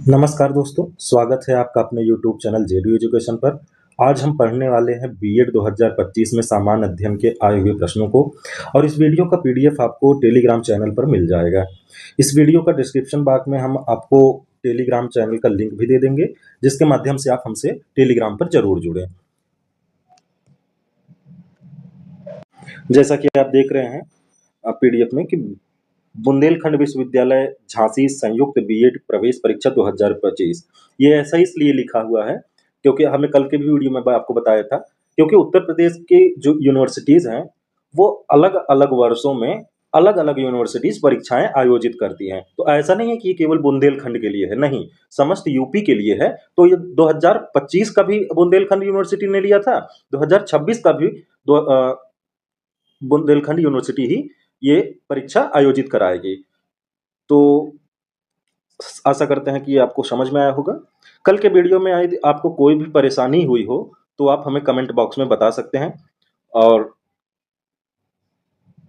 नमस्कार दोस्तों, स्वागत है आपका अपने यूट्यूब चैनल जेडू एजुकेशन पर। आज हम पढ़ने वाले हैं बीएड 2025 में सामान्य अध्ययन के आए हुए प्रश्नों को और इस वीडियो का पीडीएफ आपको टेलीग्राम चैनल पर मिल जाएगा। इस वीडियो का डिस्क्रिप्शन बॉक्स में हम आपको टेलीग्राम चैनल का लिंक भी दे देंगे, जिसके माध्यम से आप हमसे टेलीग्राम पर जरूर जुड़ें। जैसा कि आप देख रहे हैं पीडीएफ में कि बुंदेलखंड विश्वविद्यालय झांसी संयुक्त बीएड प्रवेश परीक्षा 2025, ये ऐसा इसलिए लिखा हुआ है क्योंकि हमने कल के भी वीडियो में आपको बताया था, क्योंकि उत्तर प्रदेश के जो यूनिवर्सिटीज हैं वो अलग अलग वर्षों में अलग अलग यूनिवर्सिटीज परीक्षाएं आयोजित करती हैं। तो ऐसा नहीं है कि ये केवल बुंदेलखंड के लिए है, नहीं, समस्त यूपी के लिए है। तो ये 2025 का भी बुंदेलखंड यूनिवर्सिटी ने लिया था, 2026 का भी बुंदेलखंड यूनिवर्सिटी ही ये परीक्षा आयोजित कराएगी। तो आशा करते हैं कि ये आपको समझ में आया होगा। कल के वीडियो में यदि आपको कोई भी परेशानी हुई हो तो आप हमें कमेंट बॉक्स में बता सकते हैं और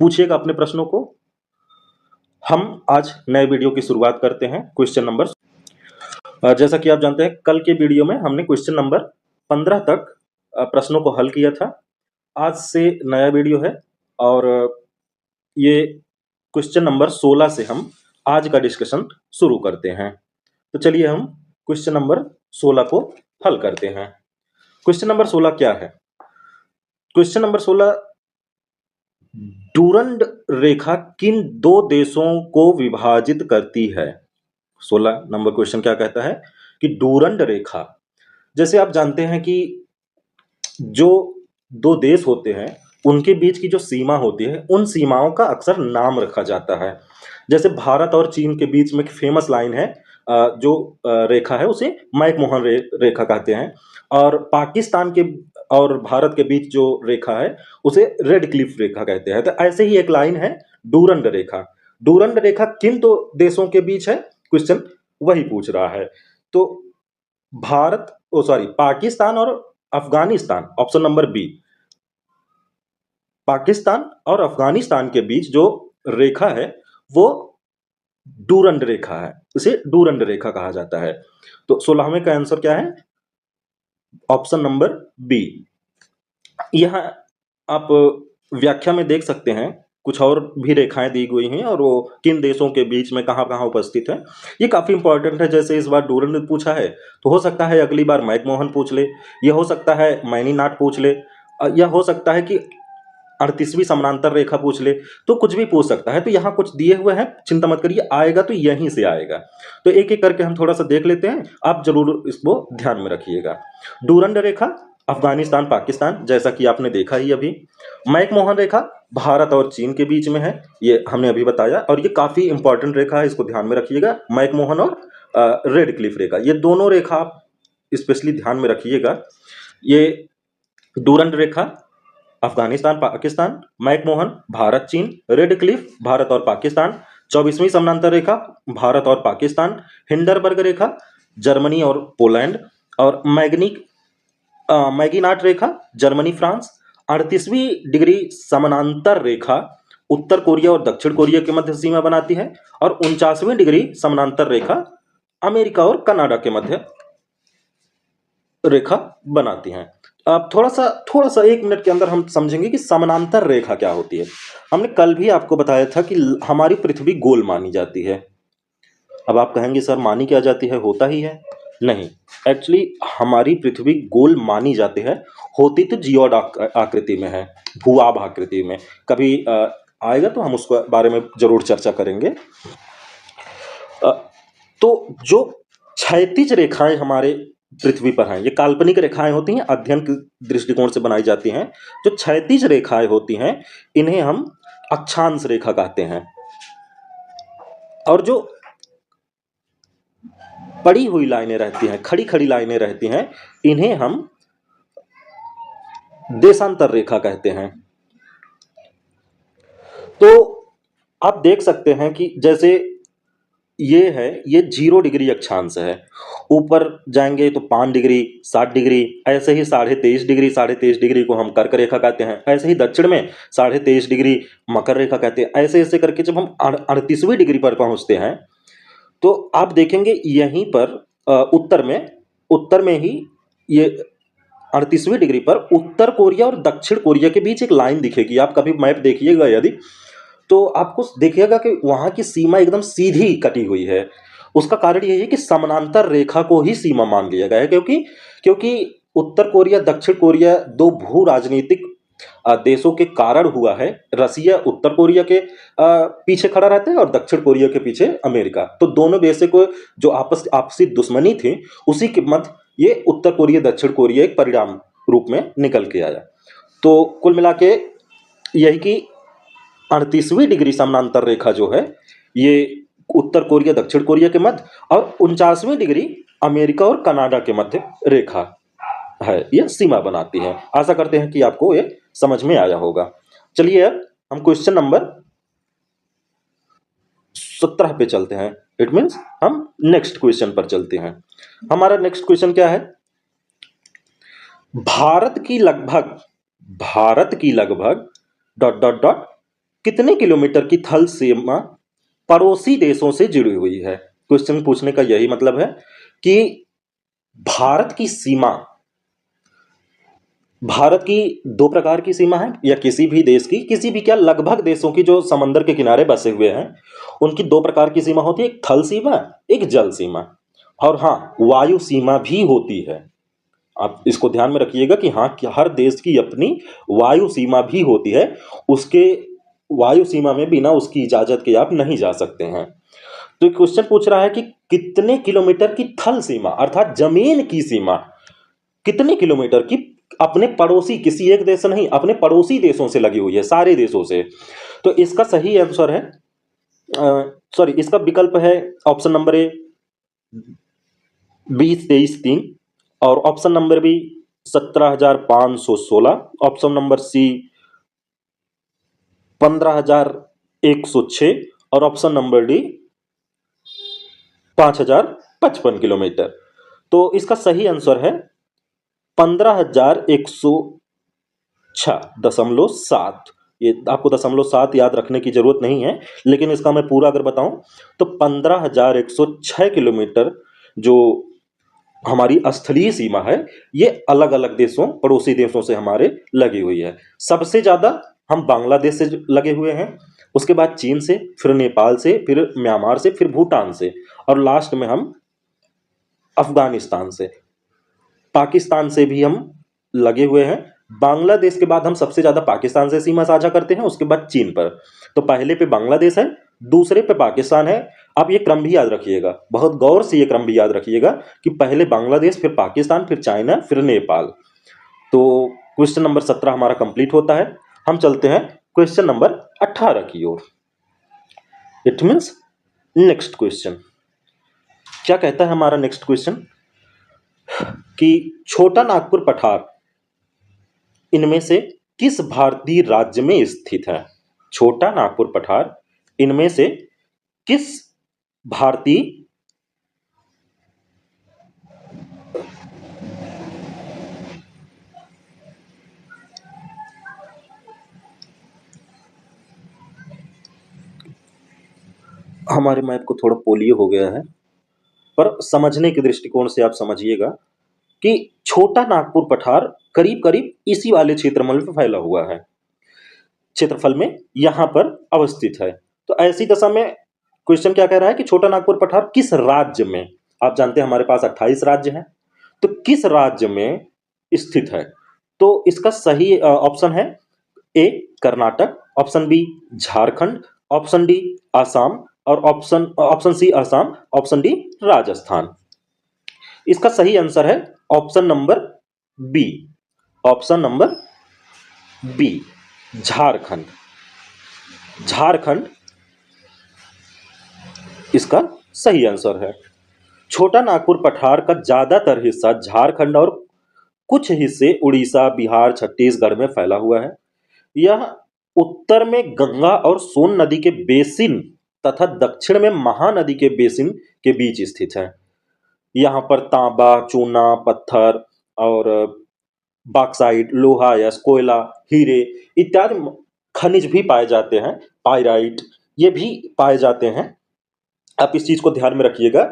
पूछिएगा अपने प्रश्नों को। हम आज नए वीडियो की शुरुआत करते हैं क्वेश्चन नंबर। जैसा कि आप जानते हैं कल के वीडियो में हमने क्वेश्चन नंबर 15 तक प्रश्नों को हल किया था। आज से नया वीडियो है और ये क्वेश्चन नंबर 16 से हम आज का डिस्कशन शुरू करते हैं। तो चलिए हम क्वेश्चन नंबर 16 को हल करते हैं। क्वेश्चन नंबर 16 क्या है? क्वेश्चन नंबर 16, डूरंड रेखा किन दो देशों को विभाजित करती है? 16 नंबर क्वेश्चन क्या कहता है कि डूरंड रेखा, जैसे आप जानते हैं कि जो दो देश होते हैं उनके बीच की जो सीमा होती है उन सीमाओं का अक्सर नाम रखा जाता है। जैसे भारत और चीन के बीच में एक फेमस लाइन है, जो रेखा है उसे मैकमोहन रेखा कहते हैं, और पाकिस्तान के और भारत के बीच जो रेखा है उसे रेड क्लिफ रेखा कहते हैं। तो ऐसे ही एक लाइन है डूरंड रेखा। डूरंड रेखा किन दो देशों के बीच है, क्वेश्चन वही पूछ रहा है। तो पाकिस्तान और Afghanistan, option number B, Pakistan और अफगानिस्तान के बीच जो रेखा है वो डूरंड रेखा है, उसे डूरंड रेखा कहा जाता है। तो 16वें का आंसर क्या है? Option number B. यहां आप व्याख्या में देख सकते हैं कुछ और भी रेखाएं दी गई हैं और वो किन देशों के बीच में कहां कहां उपस्थित है, ये काफी इंपॉर्टेंट है। जैसे इस बार डूरंड पूछा है तो हो सकता है अगली बार मैकमोहन पूछ ले, यह हो सकता है मैनीनाट पूछ ले, यह हो सकता है कि 38वीं समानांतर रेखा पूछ ले, तो कुछ भी पूछ सकता है। तो यहाँ कुछ दिए हुए हैं, चिंता मत करिए, आएगा तो यहीं से आएगा। तो एक एक करके हम थोड़ा सा देख लेते हैं, आप जरूर इसको ध्यान में रखिएगा। डूरंड रेखा अफगानिस्तान पाकिस्तान, जैसा कि आपने देखा ही अभी। मैकमोहन रेखा भारत और चीन के बीच में है, ये हमने अभी बताया, और ये काफी इंपॉर्टेंट रेखा है, इसको ध्यान में रखिएगा। मैकमोहन और रेड क्लिफ रेखा, ये दोनों रेखा आप स्पेशली ध्यान में रखिएगा। ये डूरंड रेखा अफगानिस्तान पाकिस्तान, मैकमोहन भारत चीन, रेड क्लिफ भारत और पाकिस्तान। 24वीं समानांतर रेखा भारत और पाकिस्तान, हिंडरबर्ग रेखा जर्मनी और पोलैंड, और मैगीनाट रेखा जर्मनी फ्रांस। 38वीं डिग्री समानांतर रेखा उत्तर कोरिया और दक्षिण कोरिया के मध्य सीमा बनाती है, और 49वीं डिग्री समानांतर रेखा अमेरिका और कनाडा के मध्य रेखा बनाती हैं। अब थोड़ा सा 1 मिनट के अंदर हम समझेंगे कि समानांतर रेखा क्या होती है। हमने कल भी आपको बताया था कि हमारी पृथ्वी गोल मानी जाती है। अब आप कहेंगे सर मानी क्या जाती है, होता ही है? नहीं, एक्चुअली हमारी पृथ्वी गोल मानी जाती है, होती तो जियोड आकृति में है, भूआभ आकृति में। कभी आएगा तो हम उसके बारे में जरूर चर्चा करेंगे। तो जो क्षैतिज रेखाएं हमारे पृथ्वी पर हैं, ये काल्पनिक रेखाएं होती हैं, अध्ययन के दृष्टिकोण से बनाई जाती हैं। जो क्षैतिज रेखाएं होती हैं इन्हें हम अक्षांश रेखा कहते हैं, और जो पड़ी हुई लाइनें रहती हैं, खड़ी खड़ी लाइनें रहती हैं, इन्हें हम देशांतर रेखा कहते हैं। तो आप देख सकते हैं कि जैसे ये 0 डिग्री अक्षांश है, ऊपर जाएंगे तो 5 डिग्री 60 डिग्री, ऐसे ही 23.5 डिग्री को हम कर्क रेखा कहते हैं, ऐसे ही दक्षिण में 23.5 डिग्री मकर रेखा कहते हैं। ऐसे ऐसे करके जब हम 38वीं डिग्री पर पहुंचते हैं तो आप देखेंगे यहीं पर उत्तर में ही ये 38वीं डिग्री पर उत्तर कोरिया और दक्षिण कोरिया के बीच एक लाइन दिखेगी। आप कभी मैप देखिएगा यदि, तो आपको देखिएगा कि वहां की सीमा एकदम सीधी कटी हुई है। उसका कारण यही है कि समानांतर रेखा को ही सीमा मान लिया गया है, क्योंकि क्योंकि उत्तर कोरिया दक्षिण कोरिया दो भू राजनीतिक देशों के कारण हुआ है। रसिया उत्तर कोरिया के पीछे खड़ा रहता है और दक्षिण कोरिया के पीछे अमेरिका। तो दोनों देशों को जो आपसी दुश्मनी थी, उसी के मध्य ये उत्तर कोरिया दक्षिण कोरिया एक परिणाम रूप में निकल के आया। तो कुल मिला के यही कि 38वीं डिग्री समानांतर रेखा जो है, ये उत्तर कोरिया दक्षिण कोरिया के मध्य, और 49वीं डिग्री अमेरिका और कनाडा के मध्य रेखा है, ये सीमा बनाती है। आशा करते हैं कि आपको ये समझ में आया होगा। चलिए अब हम क्वेश्चन नंबर 17 पे चलते हैं। इट मीन्स हम नेक्स्ट क्वेश्चन पर चलते हैं। हमारा नेक्स्ट क्वेश्चन क्या है? भारत की लगभग डॉट डॉट डॉट कितने किलोमीटर की थल सीमा पड़ोसी देशों से जुड़ी हुई है? क्वेश्चन पूछने का यही मतलब है कि भारत की सीमा, भारत की दो प्रकार की सीमा है, या किसी भी देश की, किसी भी क्या, लगभग देशों की जो समंदर के किनारे बसे हुए हैं, उनकी दो प्रकार की सीमा होती है, एक थल सीमा, एक जल सीमा, और हाँ, वायु सीमा भी होती है। आप इसको ध्यान में रखिएगा कि हाँ, कि हर देश की अपनी वायु सीमा भी होती है। उसके वायु सीमा में बिना उसकी इजाजत के आप नहीं जा सकते हैं। तो क्वेश्चन पूछ रहा है कि कितने किलोमीटर की थल सीमा, अर्थात जमीन की सीमा कितने किलोमीटर की अपने पड़ोसी, किसी एक देश से नहीं, अपने पड़ोसी देशों से लगी हुई है, सारे देशों से। तो इसका सही आंसर है, सॉरी, इसका विकल्प है ऑप्शन नंबर ए 20, 23, 3, और option number B 17,516, option number C 15,106, और ऑप्शन नंबर डी 5,055 किलोमीटर। तो इसका सही आंसर है 15,106.7। ये आपको 0.7 याद रखने की जरूरत नहीं है, लेकिन इसका मैं पूरा अगर बताऊं तो 15,106 किलोमीटर जो हमारी स्थलीय सीमा है, ये अलग अलग देशों, पड़ोसी देशों से हमारे लगी हुई है। सबसे ज्यादा हम बांग्लादेश से लगे हुए हैं, उसके बाद चीन से, फिर नेपाल से, फिर म्यांमार से, फिर भूटान से, और लास्ट में हम अफगानिस्तान से, पाकिस्तान से भी हम लगे हुए हैं। बांग्लादेश के बाद हम सबसे ज्यादा पाकिस्तान से सीमा साझा करते हैं, उसके बाद चीन पर। तो पहले पे बांग्लादेश है, दूसरे पे पाकिस्तान है। आप ये क्रम भी याद रखिएगा, बहुत गौर से ये क्रम भी याद रखिएगा कि पहले बांग्लादेश, फिर पाकिस्तान, फिर चाइना, फिर नेपाल। तो क्वेश्चन नंबर 17 हमारा कंप्लीट होता है। हम चलते हैं क्वेश्चन नंबर 18 की ओर। इट मीन्स नेक्स्ट क्वेश्चन क्या कहता है? हमारा नेक्स्ट क्वेश्चन कि छोटा नागपुर पठार इनमें से किस भारतीय राज्य में स्थित है? छोटा नागपुर पठार इनमें से किस भारतीय हमारे मैप को थोड़ा पोलियो हो गया है, पर समझने के दृष्टिकोण से आप समझिएगा कि छोटा नागपुर पठार करीब करीब इसी वाले क्षेत्रफल में फैला हुआ है, क्षेत्रफल में यहां पर अवस्थित है। तो ऐसी दशा में क्वेश्चन क्या कह रहा है कि छोटा नागपुर पठार किस राज्य में, आप जानते हैं हमारे पास 28 राज्य हैं, तो किस राज्य में स्थित है? तो इसका सही ऑप्शन है A Karnataka, option B Jharkhand, option D Assam, और option C Assam, option D Rajasthan. इसका सही आंसर है option number B, option number B, Jharkhand. Jharkhand इसका सही आंसर है। छोटा नागपुर पठार का ज्यादातर हिस्सा झारखंड और कुछ हिस्से उड़ीसा, बिहार, छत्तीसगढ़ में फैला हुआ है। यह उत्तर में गंगा और सोन नदी के बेसिन तथा दक्षिण में महानदी के बेसिन के बीच स्थित है। यहाँ पर तांबा, चूना, पत्थर और बॉक्साइट, लोहा या कोयला, हीरे इत्यादि खनिज भी पाए जाते हैं, पाइराइट ये भी पाए जाते हैं। आप इस चीज को ध्यान में रखिएगा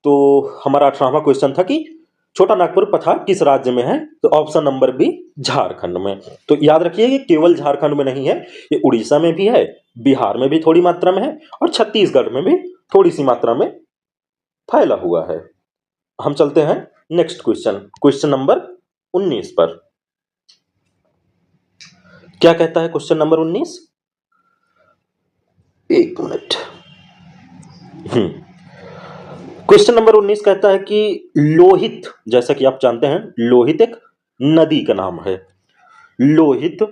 तो हमारा 18वां क्वेश्चन था कि छोटा नागपुर पठार किस राज्य में है? तो ऑप्शन नंबर बी झारखंड में। तो याद रखिए ये केवल झारखंड में नहीं है, ये उड़ीसा में भी है, बिहार में भी थोड़ी मात्रा में है और छत्तीसगढ़ में भी थोड़ी सी मात्रा में फैला हुआ है। हम चलते हैं नेक्स्ट क्वेश्चन, क्वेश्चन नंबर 19 पर। क्या कहता है क्वेश्चन नंबर 19? एक मिनट। क्वेश्चन नंबर 19 कहता है कि लोहित, जैसा कि आप जानते हैं लोहित एक नदी का नाम है। लोहित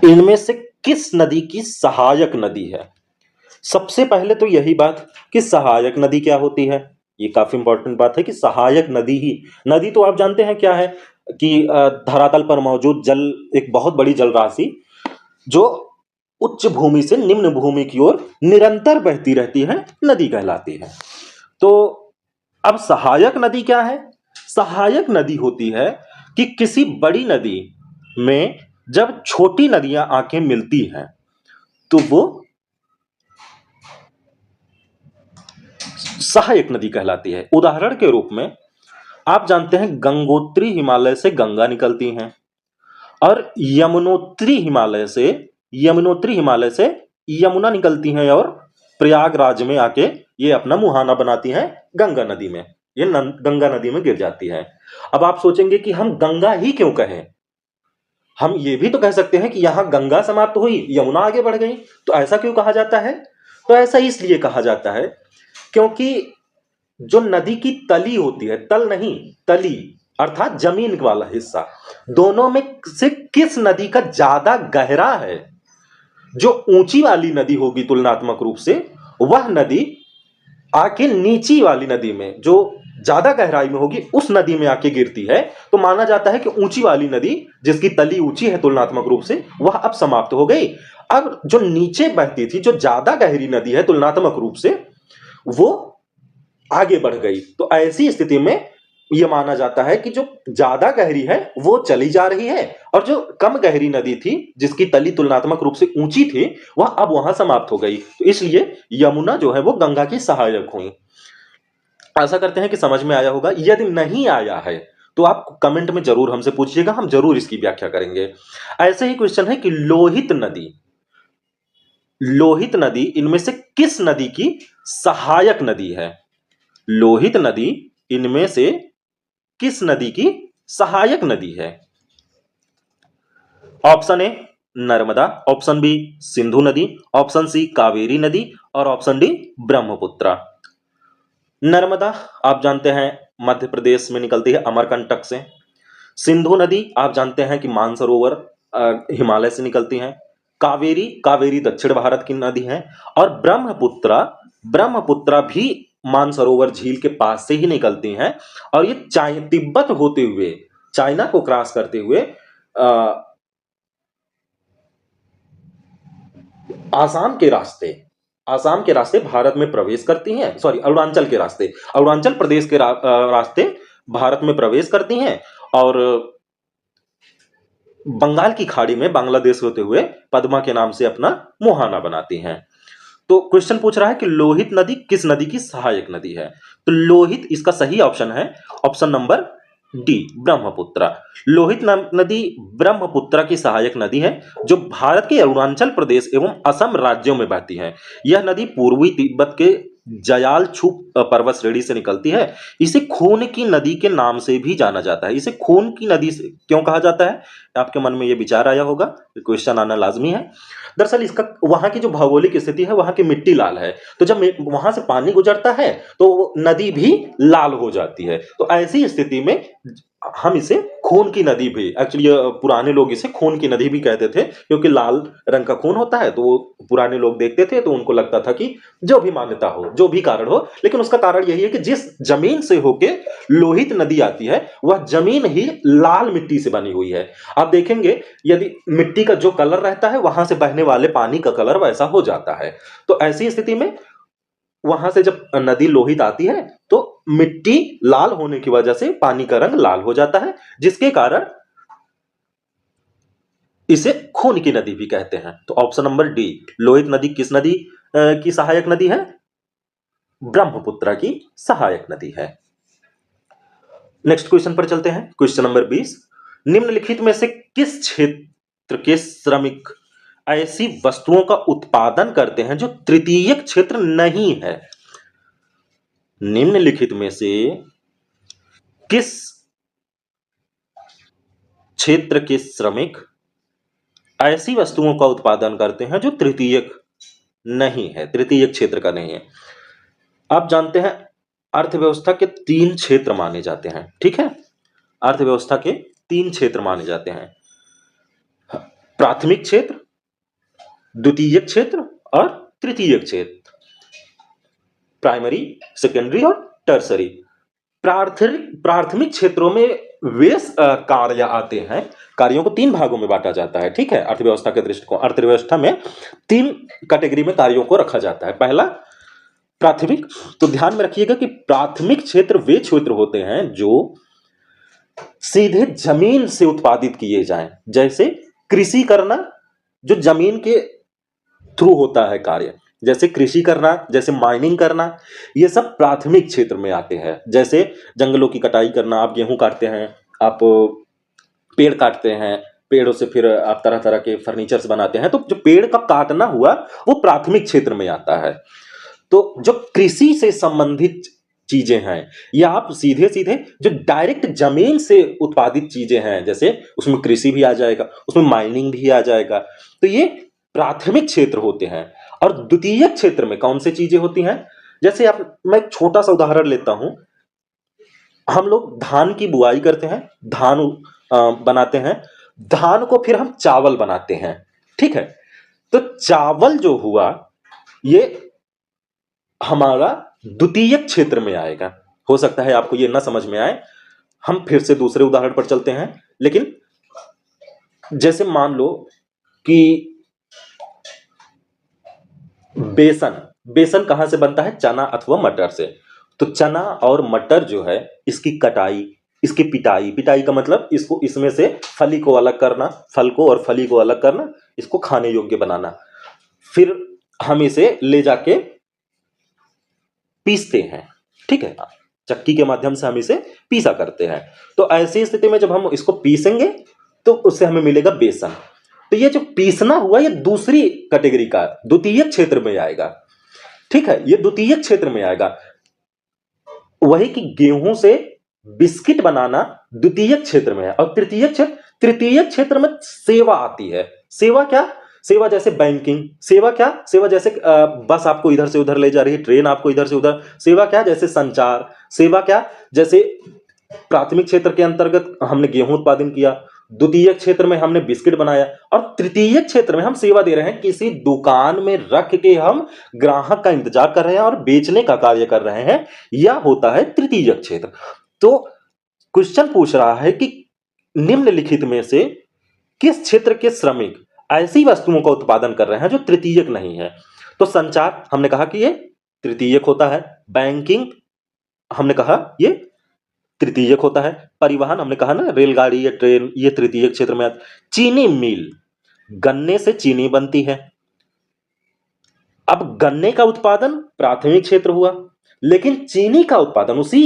इनमें से किस नदी की सहायक नदी है? सबसे पहले तो यही बात कि सहायक नदी क्या होती है, ये काफी इंपॉर्टेंट बात है कि सहायक नदी ही, नदी तो आप जानते हैं क्या है कि धरातल पर मौजूद जल, एक बहुत बड़ी जल राशि जो उच्च भूमि से निम्न भूमि की ओर निरंतर बहती रहती है, नदी कहलाती है। तो अब सहायक नदी क्या है? सहायक नदी होती है कि किसी बड़ी नदी में जब छोटी नदियां आके मिलती हैं तो वो सहायक नदी कहलाती है। उदाहरण के रूप में आप जानते हैं गंगोत्री हिमालय से गंगा निकलती हैं और यमुनोत्री हिमालय से यमुना निकलती हैं और प्रयागराज में आके ये अपना मुहाना बनाती हैं गंगा नदी में, ये गंगा नदी में गिर जाती है। अब आप सोचेंगे कि हम गंगा ही क्यों कहें, हम ये भी तो कह सकते हैं कि यहां गंगा समाप्त हुई यमुना आगे बढ़ गई, तो ऐसा क्यों कहा जाता है? तो ऐसा इसलिए कहा जाता है क्योंकि जो नदी की तली होती है, तल नहीं तली अर्थात जमीन वाला हिस्सा, दोनों में से किस नदी का ज्यादा गहरा है, जो ऊंची वाली नदी होगी तुलनात्मक रूप से, वह नदी आके नीची वाली नदी में जो ज्यादा गहराई में होगी उस नदी में आके गिरती है, तो माना जाता है कि ऊंची वाली नदी जिसकी तली ऊंची है तुलनात्मक रूप से, वह अब समाप्त हो गई। अब जो नीचे बहती थी, जो ज्यादा गहरी नदी है तुलनात्मक रूप से, वो आगे बढ़ गई। तो ऐसी स्थिति में यह माना जाता है कि जो ज्यादा गहरी है वो चली जा रही है और जो कम गहरी नदी थी जिसकी तली तुलनात्मक रूप से ऊंची थी, वह अब वहां समाप्त हो गई। तो इसलिए यमुना जो है वो गंगा की सहायक हुई। आशा करते हैं कि समझ में आया होगा। यदि नहीं आया है तो आप कमेंट में जरूर हमसे पूछिएगा, हम जरूर इसकी व्याख्या करेंगे। ऐसे ही क्वेश्चन है कि लोहित नदी इनमें से किस नदी की सहायक नदी है? लोहित नदी इनमें से किस नदी की सहायक नदी है? Option A Narmada, option B Sindhu नदी, ऑप्शन सी कावेरी नदी और ऑप्शन डी ब्रह्मपुत्र। नर्मदा आप जानते हैं मध्य प्रदेश में निकलती है अमरकंटक से। सिंधु नदी आप जानते हैं कि मानसरोवर हिमालय से निकलती है। कावेरी दक्षिण भारत की नदी है और ब्रह्मपुत्र भी मानसरोवर झील के पास से ही निकलती हैं और ये तिब्बत होते हुए चाइना को क्रॉस करते हुए आसाम के रास्ते भारत में प्रवेश करती हैं, सॉरी अरुणाचल प्रदेश के रास्ते भारत में प्रवेश करती हैं और बंगाल की खाड़ी में बांग्लादेश होते हुए पद्मा के नाम से अपना मुहाना बनाती हैं। तो क्वेश्चन पूछ रहा है कि लोहित नदी किस नदी की सहायक नदी है? तो लोहित इसका सही ऑप्शन है option number D Brahmaputra. Lohit नदी ब्रह्मपुत्र की सहायक नदी है जो भारत के अरुणाचल प्रदेश एवं असम राज्यों में बहती है। यह नदी पूर्वी तिब्बत के जयालछू पर्वत श्रेणी से निकलती है। इसे खून की नदी के नाम से भी जाना जाता है। इसे खून की नदी से क्यों कहा जाता है? आपके मन में यह विचार आया होगा, क्वेश्चन आना लाजमी है। दरअसल इसका वहां की जो भौगोलिक स्थिति है, वहां की मिट्टी लाल है, तो जब वहां से पानी गुजरता है तो नदी भी लाल हो जाती है। तो ऐसी स्थिति में हम इसे खून की नदी भी, एक्चुअली पुराने लोग इसे खून की नदी भी कहते थे क्योंकि लाल रंग का खून होता है, तो वो पुराने लोग देखते थे तो उनको लगता था कि जो भी मान्यता हो, जो भी कारण हो, लेकिन उसका कारण यही है कि जिस जमीन से होके लोहित नदी आती है वह जमीन ही लाल मिट्टी से बनी हुई है। आप देखेंगे यदि मिट्टी का जो कलर रहता है वहां से बहने वाले पानी का कलर वैसा हो जाता है। तो ऐसी स्थिति में वहां से जब नदी लोहित आती है तो मिट्टी लाल होने की वजह से पानी का रंग लाल हो जाता है, जिसके कारण इसे खून की नदी भी कहते हैं। तो ऑप्शन नंबर डी, लोहित नदी किस नदी की सहायक नदी है? ब्रह्मपुत्र की सहायक नदी है। नेक्स्ट क्वेश्चन पर चलते हैं। क्वेश्चन नंबर 20, निम्नलिखित में से किस क्षेत्र के श्रमिक ऐसी वस्तुओं का उत्पादन करते हैं जो तृतीयक क्षेत्र नहीं है? निम्नलिखित में से किस क्षेत्र के श्रमिक ऐसी वस्तुओं का उत्पादन करते हैं जो तृतीयक नहीं है, तृतीयक क्षेत्र का नहीं है? आप जानते हैं अर्थव्यवस्था के 3 क्षेत्र माने जाते हैं, ठीक है? अर्थव्यवस्था के 3 क्षेत्र माने जाते हैं। प्राथमिक क्षेत्र, द्वितीयक क्षेत्र और तृतीयक क्षेत्र। प्राइमरी, सेकेंडरी और टर्सरी। प्राथमिक क्षेत्रों में वे कार्य आते हैं। कार्यों को 3 भागों में बांटा जाता है, ठीक है? अर्थव्यवस्था के दृष्टिकोण, अर्थव्यवस्था में 3 कैटेगरी में कार्यों को रखा जाता है। पहला प्राथमिक, तो ध्यान में रखिएगा कि प्राथमिक क्षेत्र वे क्षेत्र होते हैं जो सीधे जमीन से उत्पादित किए जाएं, जैसे कृषि करना, जो जमीन के थ्रू होता है कार्य, जैसे कृषि करना, जैसे माइनिंग करना, ये सब प्राथमिक क्षेत्र में आते हैं। जैसे जंगलों की कटाई करना, आप गेहूं काटते हैं, आप पेड़ काटते हैं, पेड़ों से फिर आप तरह तरह के फर्नीचर्स बनाते हैं, तो जो पेड़ का काटना हुआ वो प्राथमिक क्षेत्र में आता है। तो जो कृषि से संबंधित चीजें हैं, या आप सीधे सीधे जो डायरेक्ट जमीन से उत्पादित चीजें हैं, जैसे उसमें कृषि भी आ जाएगा, उसमें माइनिंग भी आ जाएगा, तो ये प्राथमिक क्षेत्र होते हैं। और द्वितीयक क्षेत्र में कौन सी चीजें होती हैं? जैसे आप, मैं एक छोटा सा उदाहरण लेता हूं। हम लोग धान की बुआई करते हैं, धान बनाते हैं, धान को फिर हम चावल बनाते हैं, ठीक है? तो चावल जो हुआ ये हमारा द्वितीयक क्षेत्र में आएगा। हो सकता है आपको ये ना समझ में आए, हम फिर से दूसरे उदाहरण पर चलते हैं। लेकिन जैसे मान लो कि बेसन, बेसन कहां से बनता है? चना अथवा मटर से। तो चना और मटर जो है, इसकी कटाई, इसकी पिटाई, पिटाई का मतलब इसको, इसमें से फली को अलग करना, फल को और फली को अलग करना, इसको खाने योग्य बनाना, फिर हम इसे ले जाके पीसते हैं, ठीक है? चक्की के माध्यम से हम इसे पीसा करते हैं। तो ऐसी स्थिति में जब हम इसको पीसेंगे तो उससे हमें मिलेगा बेसन। तो ये जो पीसना हुआ ये दूसरी कैटेगरी का द्वितीय क्षेत्र में आएगा, ठीक है? ये द्वितीय क्षेत्र में आएगा। वही कि गेहूं से बिस्किट बनाना द्वितीय क्षेत्र में है। और तृतीय क्षेत्र में सेवा आती है। सेवा क्या? सेवा जैसे बैंकिंग, सेवा क्या? सेवा जैसे बस आपको इधर से उधर ले जा रही है, ट्रेन आपको इधर से उधर, सेवा क्या? जैसे संचार, सेवा क्या? जैसे प्राथमिक क्षेत्र के अंतर्गत हमने गेहूं उत्पादन किया, द्वितीय क्षेत्र में हमने बिस्किट बनाया, और तृतीय क्षेत्र में हम सेवा दे रहे हैं, किसी दुकान में रख के हम ग्राहक का इंतजार कर रहे हैं और बेचने का कार्य कर रहे हैं, यह होता है तृतीय क्षेत्र। तो क्वेश्चन पूछ रहा है कि निम्नलिखित में से किस क्षेत्र के श्रमिक ऐसी वस्तुओं का उत्पादन कर रहे हैं जो तृतीयक नहीं है? तो संचार हमने कहा कि ये तृतीयक होता है, बैंकिंग हमने कहा ये तृतीयक होता है, परिवहन हमने कहा ना, रेलगाड़ी या ट्रेन, ये तृतीयक क्षेत्र में आता। चीनी मिल, गन्ने से चीनी बनती है। अब गन्ने का उत्पादन प्राथमिक क्षेत्र हुआ, लेकिन चीनी का उत्पादन उसी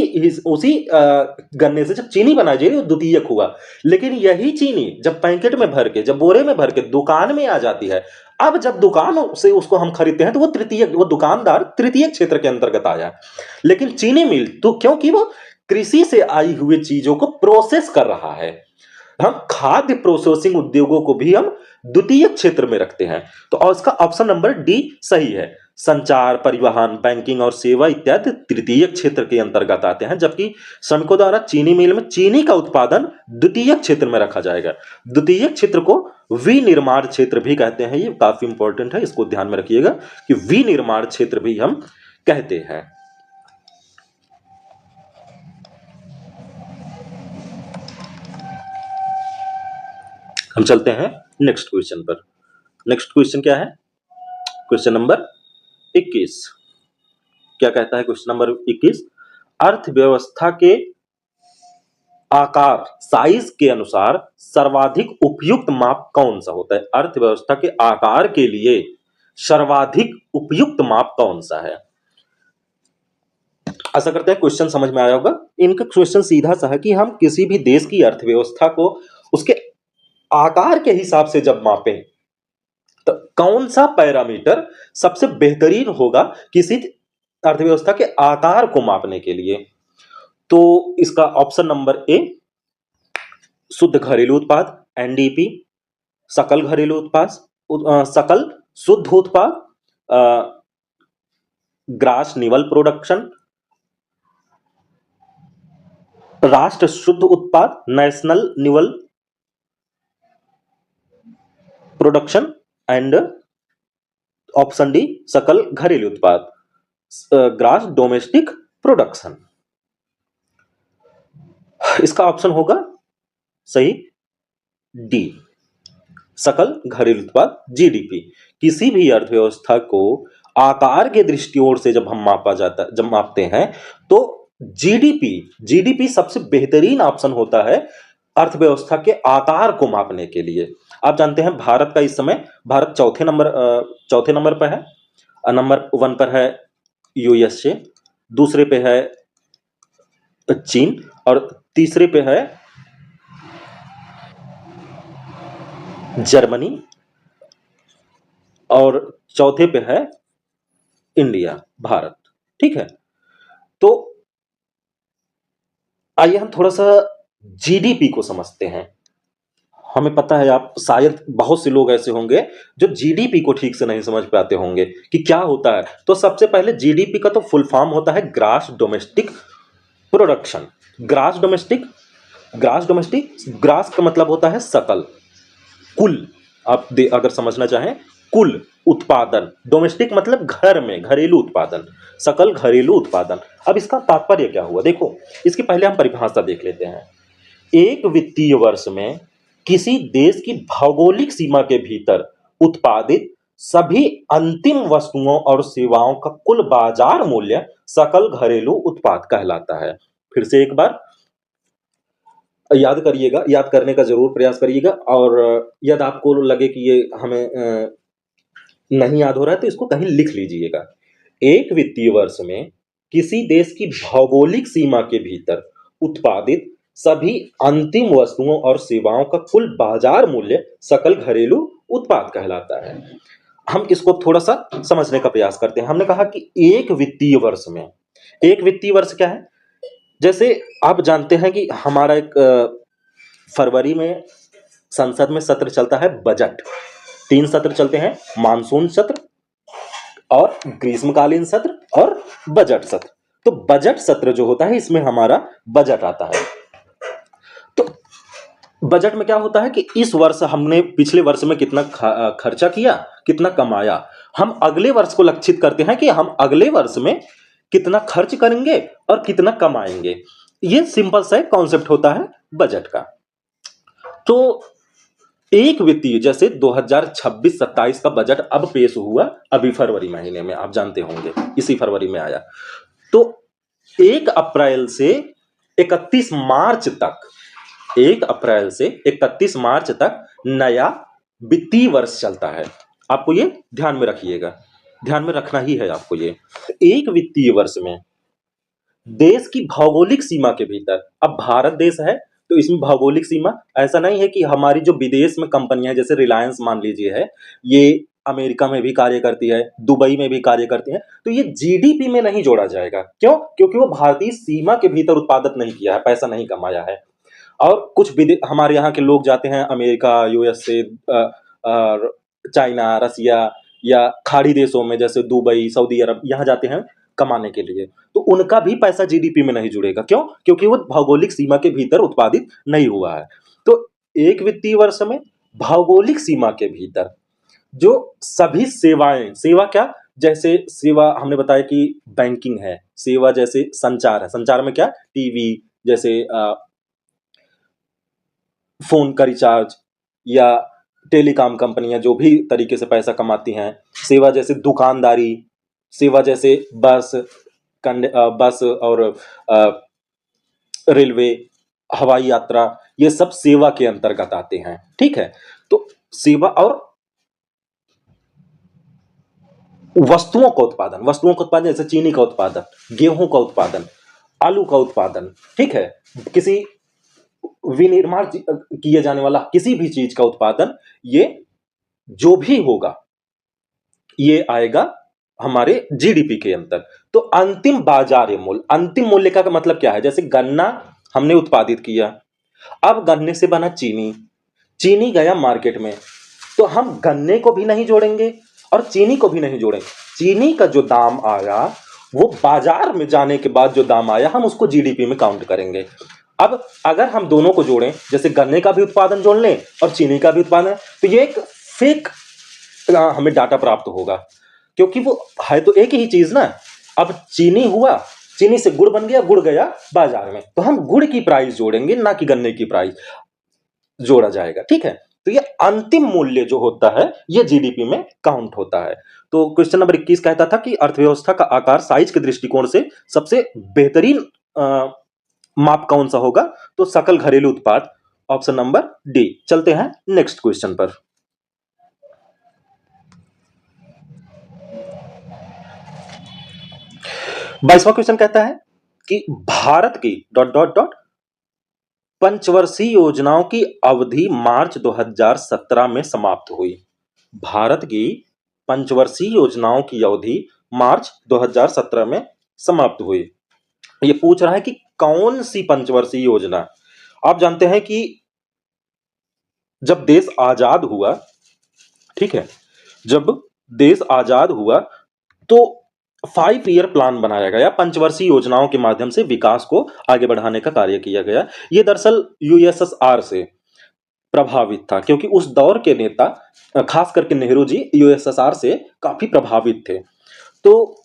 गन्ने से जब चीनी बनाई जाएगी वो द्वितीयक हुआ। लेकिन यही चीनी जब पैकेट में भर के, जब बोरे में भर के दुकान में आ जाती है, अब जब दुकान से उसको हम खरीदते हैं तो वो दुकानदार तृतीय क्षेत्र के अंतर्गत आया। लेकिन चीनी मिल तो, क्योंकि वो कृषि से आई हुई चीजों को प्रोसेस कर रहा है, हम खाद्य प्रोसेसिंग उद्योगों को भी हम द्वितीय क्षेत्र में रखते हैं। तो और इसका ऑप्शन नंबर डी सही है। संचार, परिवहन, बैंकिंग और सेवा इत्यादि तृतीय क्षेत्र के अंतर्गत आते हैं, जबकि श्रमिकों द्वारा चीनी मिल में चीनी का उत्पादन द्वितीय क्षेत्र में रखा जाएगा। द्वितीय क्षेत्र को विनिर्माण क्षेत्र भी कहते हैं, ये काफी इंपॉर्टेंट है, इसको ध्यान में रखिएगा कि विनिर्माण क्षेत्र भी हम कहते हैं। हम चलते हैं नेक्स्ट क्वेश्चन पर। नेक्स्ट क्वेश्चन क्या है? क्वेश्चन नंबर 21 क्या कहता है? क्वेश्चन नंबर 21, अर्थव्यवस्था के आकार साइज के अनुसार सर्वाधिक उपयुक्त माप कौन सा होता है? अर्थव्यवस्था के आकार के लिए सर्वाधिक उपयुक्त माप कौन सा है? आशा करते हैं क्वेश्चन समझ में आया होगा। इनका क्वेश्चन सीधा सा है कि हम किसी भी देश की अर्थव्यवस्था को उसके आकार के हिसाब से जब मापें तो कौन सा पैरामीटर सबसे बेहतरीन होगा किसी अर्थव्यवस्था के आकार को मापने के लिए? तो इसका ऑप्शन नंबर ए शुद्ध घरेलू उत्पाद एनडीपी, सकल घरेलू उत्पाद, सकल शुद्ध उत्पाद, ग्रास निवल प्रोडक्शन, राष्ट्र शुद्ध उत्पाद नेशनल निवल प्रोडक्शन, एंड ऑप्शन डी सकल घरेलू उत्पाद ग्रास डोमेस्टिक प्रोडक्शन। इसका ऑप्शन होगा सही डी सकल घरेलू उत्पाद जीडीपी। किसी भी अर्थव्यवस्था को आकार के दृष्टिकोण से जब हम मापते हैं तो जीडीपी सबसे बेहतरीन ऑप्शन होता है अर्थव्यवस्था के आकार को मापने के लिए। आप जानते हैं भारत का इस समय भारत चौथे नंबर पर है। नंबर 1 पर है यूएसए, दूसरे पे है चीन और तीसरे पे है जर्मनी और चौथे पे है इंडिया भारत। ठीक है, तो आइए हम थोड़ा सा जीडीपी को समझते हैं। हमें पता है आप शायद बहुत से लोग ऐसे होंगे जो जीडीपी को ठीक से नहीं समझ पाते होंगे कि क्या होता है। तो सबसे पहले जीडीपी का तो फुल फॉर्म होता है grass domestic production. Grass domestic grass का मतलब होता है सकल, कुल। आप अगर समझना चाहें कुल उत्पादन, डोमेस्टिक मतलब घर में घरेलू उत्पादन, सकल घरेलू उत्पादन। अब इसका तात्पर्य क्या हुआ, देखो इसकी पहले हम परिभाषा देख लेते हैं। एक वित्तीय वर्ष में किसी देश की भौगोलिक सीमा के भीतर उत्पादित सभी अंतिम वस्तुओं और सेवाओं का कुल बाजार मूल्य सकल घरेलू उत्पाद कहलाता है। फिर से एक बार याद करिएगा, याद करने का जरूर प्रयास करिएगा, और यदि आपको लगे कि ये हमें नहीं याद हो रहा है तो इसको कहीं लिख लीजिएगा। एक वित्तीय वर्ष में किसी देश की भौगोलिक सीमा के भीतर उत्पादित सभी अंतिम वस्तुओं और सेवाओं का कुल बाजार मूल्य सकल घरेलू उत्पाद कहलाता है। हम इसको थोड़ा सा समझने का प्रयास करते हैं। हमने कहा कि एक वित्तीय वर्ष में, एक वित्तीय वर्ष क्या है? जैसे आप जानते हैं कि हमारा एक फरवरी में संसद में सत्र चलता है बजट। 3 सत्र चलते हैं, मानसून सत्र और ग्रीष्मकालीन सत्र और बजट सत्र। तो बजट सत्र जो होता है इसमें हमारा बजट आता है। तो बजट में क्या होता है कि इस वर्ष हमने पिछले वर्ष में कितना खर्चा किया, कितना कमाया। हम अगले वर्ष को लक्षित करते हैं कि हम अगले वर्ष में कितना खर्च करेंगे और कितना कमाएंगे। ये सिंपल सा कॉन्सेप्ट होता है बजट का। तो एक वित्तीय जैसे 2026-27 का बजट अब पेश हुआ अभी फरवरी महीने में, आप जानते होंगे इसी फरवरी में आया। तो 1 अप्रैल से 31 मार्च तक, 1 अप्रैल से 31 मार्च तक नया वित्तीय वर्ष चलता है। आपको ये ध्यान में रखिएगा, ध्यान में रखना ही है आपको ये। एक वित्तीय वर्ष में देश की भौगोलिक सीमा के भीतर, अब भारत देश है तो इसमें भौगोलिक सीमा ऐसा नहीं है कि हमारी जो विदेश में कंपनियां जैसे रिलायंस मान लीजिए है, ये अमेरिका में भी कार्य करती है, दुबई में भी कार्य करती है, तो ये जीडीपी में नहीं जोड़ा जाएगा। क्यों? क्योंकि वो भारतीय सीमा के भीतर उत्पादन नहीं किया है, पैसा नहीं कमाया है। और कुछ हमारे यहाँ के लोग जाते हैं अमेरिका, यूएसए, चाइना, रसिया या खाड़ी देशों में जैसे दुबई, सऊदी अरब, यहाँ जाते हैं कमाने के लिए, तो उनका भी पैसा जीडीपी में नहीं जुड़ेगा। क्यों? क्योंकि वो भौगोलिक सीमा के भीतर उत्पादित नहीं हुआ है। तो एक वित्तीय वर्ष में भौगोलिक सीमा के भीतर जो सभी सेवाएं, सेवा क्या, जैसे सेवा हमने बताया कि बैंकिंग है, सेवा जैसे संचार है, संचार में क्या, टीवी जैसे फोन का रिचार्ज या टेलीकॉम कंपनियां जो भी तरीके से पैसा कमाती हैं, सेवा जैसे दुकानदारी, सेवा जैसे बस और रेलवे हवाई यात्रा, ये सब सेवा के अंतर्गत आते हैं। ठीक है, तो सेवा और वस्तुओं का उत्पादन जैसे चीनी का उत्पादन, गेहूं का उत्पादन, आलू का उत्पादन, ठीक है, किसी विनिर्माण किए जाने वाला किसी भी चीज का उत्पादन, ये जो भी होगा ये आएगा हमारे जीडीपी के अंदर। तो अंतिम मूल्य का मतलब क्या है? जैसे गन्ना हमने उत्पादित किया, अब गन्ने से बना चीनी, चीनी गया मार्केट में, तो हम गन्ने को भी नहीं जोड़ेंगे और चीनी को भी नहीं जोड़ेंगे। चीनी का जो दाम आया वो बाजार में जाने के बाद जो दाम आया हम उसको जीडीपी में काउंट करेंगे। अब अगर हम दोनों को जोड़ें, जैसे गन्ने का भी उत्पादन जोड़ लें और चीनी का भी उत्पादन, तो ये एक फेक हमें डाटा प्राप्त होगा, क्योंकि वो है तो एक ही चीज ना। अब चीनी हुआ, चीनी से गुड़ बन गया, गुड़ गया बाजार में, तो हम गुड़ की प्राइस जोड़ेंगे ना कि गन्ने की प्राइस जोड़ा जाएगा। ठीक है, तो ये अंतिम मूल्य जो होता है ये जीडीपी में काउंट होता है। तो क्वेश्चन नंबर 21 कहता था कि अर्थव्यवस्था का आकार साइज के दृष्टिकोण से सबसे बेहतरीन माप कौन सा होगा? तो सकल घरेलू उत्पाद, ऑप्शन नंबर डी। चलते हैं नेक्स्ट क्वेश्चन पर। 22वां क्वेश्चन कहता है कि भारत की डॉट डॉट डॉट पंचवर्षीय योजनाओं की अवधि मार्च 2017 में समाप्त हुई। भारत की पंचवर्षीय योजनाओं की अवधि मार्च 2017 में समाप्त हुई। ये पूछ रहा है कि कौन सी पंचवर्षीय योजना? आप जानते हैं कि जब देश आजाद हुआ, ठीक है, जब देश आजाद हुआ तो 5 ईयर प्लान बनाया गया, पंचवर्षीय योजनाओं के माध्यम से विकास को आगे बढ़ाने का कार्य किया गया। ये दरअसल यूएसएसआर से प्रभावित था, क्योंकि उस दौर के नेता खास करके नेहरू जी यूएसएसआर से काफी प्रभावित थे। तो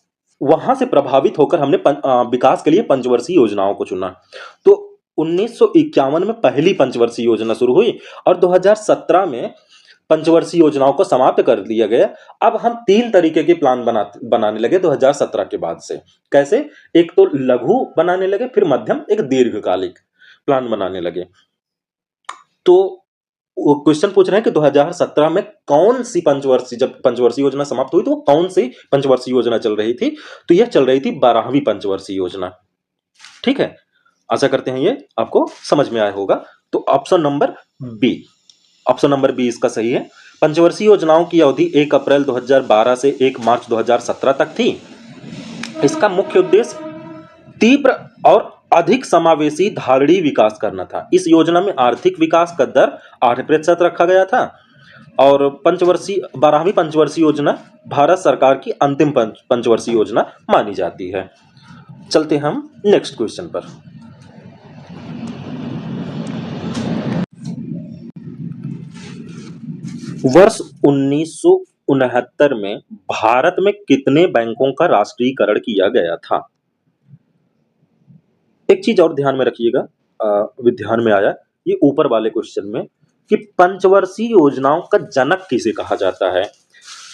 वहां से प्रभावित होकर हमने विकास के लिए पंचवर्षीय योजनाओं को चुना। तो 1951 में पहली पंचवर्षीय योजना शुरू हुई और 2017 में पंचवर्षीय योजनाओं को समाप्त कर दिया गया। अब हम 3 तरीके के प्लान बनाने लगे 2017 के बाद से। कैसे? एक तो लघु बनाने लगे, फिर मध्यम, एक दीर्घकालिक प्लान बनाने लगे। तो वो क्वेश्चन पूछ रहे हैं कि 2017 में कौन सी पंचवर्षीय, जब पंचवर्षीय योजना समाप्त हुई तो वो कौन सी पंचवर्षीय योजना चल रही थी? तो यह चल रही थी 12वीं पंचवर्षीय योजना। ठीक है, आशा करते हैं ये आपको समझ में आया होगा। तो ऑप्शन नंबर बी इसका सही है। पंचवर्षीय योजनाओं की अवधि 1 अप्रैल 2012 से 1 मार्च 2017 तक थी। इसका मुख्य उद्देश्य तीव्र और अधिक समावेशी धारणीय विकास करना था। इस योजना में आर्थिक विकास का दर 8% रखा गया था और 12वीं पंचवर्षीय योजना भारत सरकार की अंतिम पंचवर्षीय योजना मानी जाती है। चलते हम नेक्स्ट क्वेश्चन पर। वर्ष 1969 में भारत में कितने बैंकों का राष्ट्रीयकरण किया गया था? एक चीज और ध्यान में रखिएगा, ध्यान में आया ये ऊपर वाले क्वेश्चन में कि पंचवर्षीय योजनाओं का जनक किसे कहा जाता है?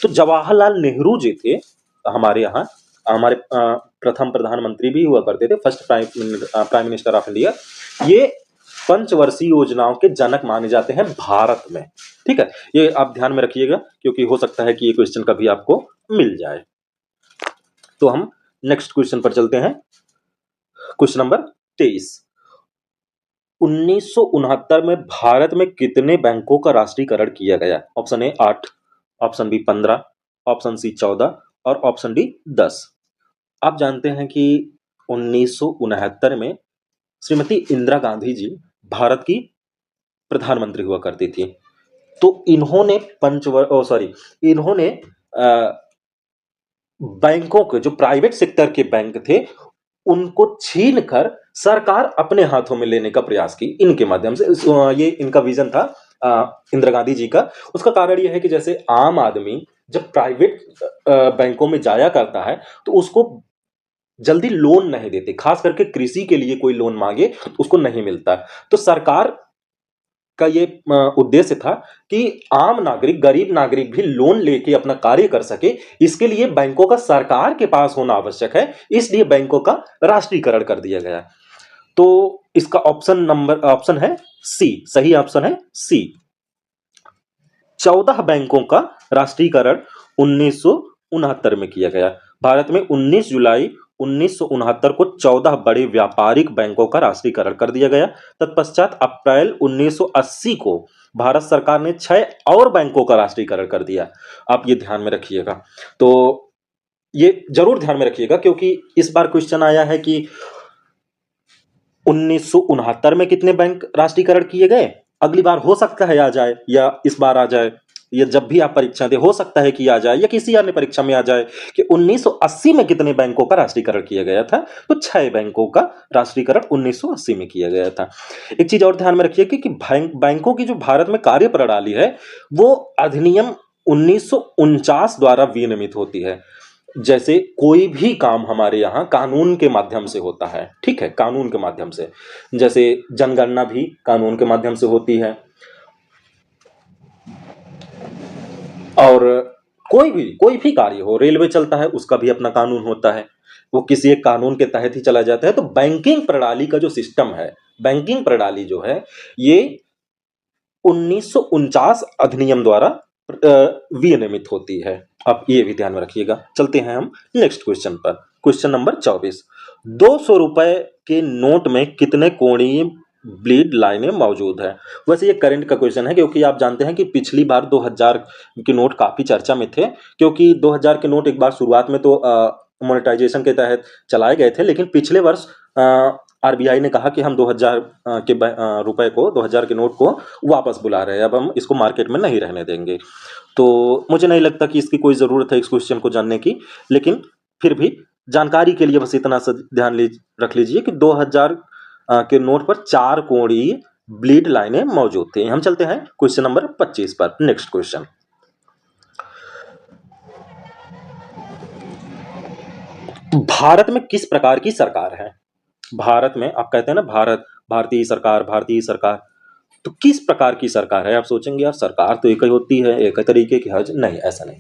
तो जवाहरलाल नेहरू जी थे हमारे यहाँ, हमारे प्रथम प्रधानमंत्री भी हुआ करते थे, first prime minister of India. ये पंचवर्षीय योजनाओं के जनक माने जाते हैं भारत में। ठीक है, ये आप ध्यान में रखिएगा क्योंकि हो सकता है कि ये क्वेश्चन कभी आपको मिल जाए। तो हम नेक्स्ट क्वेश्चन पर चलते हैं। Question number 23। 1969 में भारत में कितने बैंकों का राष्ट्रीयकरण किया गया? Option A 8, option B 15, option C 14 और ऑप्शन डी 10। आप जानते हैं कि 1969 में श्रीमती इंदिरा गांधी जी भारत की प्रधानमंत्री हुआ करती थी। तो इन्होंने बैंकों के, जो प्राइवेट सेक्टर के बैंक थे, उनको छीनकर सरकार अपने हाथों में लेने का प्रयास की इनके माध्यम से। ये इनका विजन था इंदिरा गांधी जी का। उसका कारण यह है कि जैसे आम आदमी जब प्राइवेट बैंकों में जाया करता है तो उसको जल्दी लोन नहीं देते, खास करके कृषि के लिए कोई लोन मांगे तो उसको नहीं मिलता। तो सरकार का ये उद्देश्य था कि आम नागरिक, गरीब नागरिक भी लोन लेके अपना कार्य कर सके। इसके लिए बैंकों का सरकार के पास होना आवश्यक है, इसलिए बैंकों का राष्ट्रीयकरण कर दिया गया। तो इसका ऑप्शन है सी, सही ऑप्शन है सी। 14 बैंकों का राष्ट्रीयकरण 1969 में किया गया। भारत में 19 जुलाई 1969 को 14 बड़े व्यापारिक बैंकों का राष्ट्रीयकरण कर दिया गया। तत्पश्चात अप्रैल 1980 को भारत सरकार ने 6 और बैंकों का राष्ट्रीयकरण कर दिया। आप ये ध्यान में रखिएगा, तो ये जरूर ध्यान में रखिएगा, क्योंकि इस बार क्वेश्चन आया है कि 1969 में कितने बैंक राष्ट्रीयकरण किए गए। अगली बार हो सकता है आ जाए, या इस बार आ जाए, या जब भी आप परीक्षा दे हो सकता है कि आ जाए, या किसी अन्य परीक्षा में आ जाए कि 1980 में कितने बैंकों का राष्ट्रीयकरण किया गया था। तो 6 बैंकों का राष्ट्रीयकरण 1980 में किया गया था। एक चीज और ध्यान में रखिए कि बैंकों की जो भारत में कार्य प्रणाली है वो अधिनियम 1949 द्वारा विनियमित होती है। जैसे कोई भी काम हमारे यहाँ कानून के माध्यम से होता है, ठीक है, कानून के माध्यम से। जैसे जनगणना भी कानून के माध्यम से होती है, और कोई भी कार्य हो, रेलवे चलता है उसका भी अपना कानून होता है, वो किसी एक कानून के तहत ही चला जाता है। तो बैंकिंग प्रणाली का जो सिस्टम है, बैंकिंग प्रणाली जो है ये 1949 अधिनियम द्वारा विनियमित होती है। अब ये भी ध्यान में रखिएगा। चलते हैं हम नेक्स्ट क्वेश्चन पर। Question number 24। 200 रुपए के नोट में कितने कोणीय ब्लीड लाइनें मौजूद है। वैसे ये करंट का क्वेश्चन है, क्योंकि आप जानते हैं कि पिछली बार 2000 के नोट काफी चर्चा में थे, क्योंकि 2000 के नोट एक बार शुरुआत में तो मोनेटाइजेशन के तहत चलाए गए थे, लेकिन पिछले वर्ष आरबीआई ने कहा कि हम 2000 के रुपए को, 2000 के नोट को वापस बुला रहे हैं, अब हम इसको मार्केट में नहीं रहने देंगे। तो मुझे नहीं लगता कि इसकी कोई ज़रूरत है इस क्वेश्चन को जानने की, लेकिन फिर भी जानकारी के लिए बस इतना सा ध्यान रख लीजिए कि 2000 के नोट पर 4 कोणीय ब्लीड लाइनें मौजूद थी। हम चलते हैं क्वेश्चन नंबर 25 पर। नेक्स्ट क्वेश्चन, भारत में किस प्रकार की सरकार है। भारत में आप कहते हैं ना भारतीय सरकार, तो किस प्रकार की सरकार है। आप सोचेंगे यार सरकार तो एक ही होती है, एक ही तरीके की है। नहीं, ऐसा नहीं,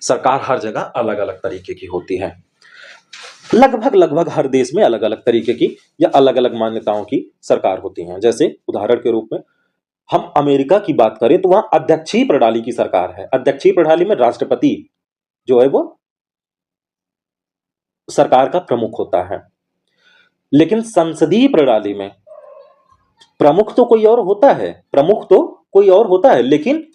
सरकार हर जगह अलग अलग तरीके की होती है। लगभग हर देश में अलग अलग तरीके की या अलग अलग मान्यताओं की सरकार होती है। जैसे उदाहरण के रूप में हम अमेरिका की बात करें तो वहां अध्यक्षीय प्रणाली की सरकार है। अध्यक्षीय प्रणाली में राष्ट्रपति जो है वो सरकार का प्रमुख होता है, लेकिन संसदीय प्रणाली में प्रमुख तो कोई और होता है, लेकिन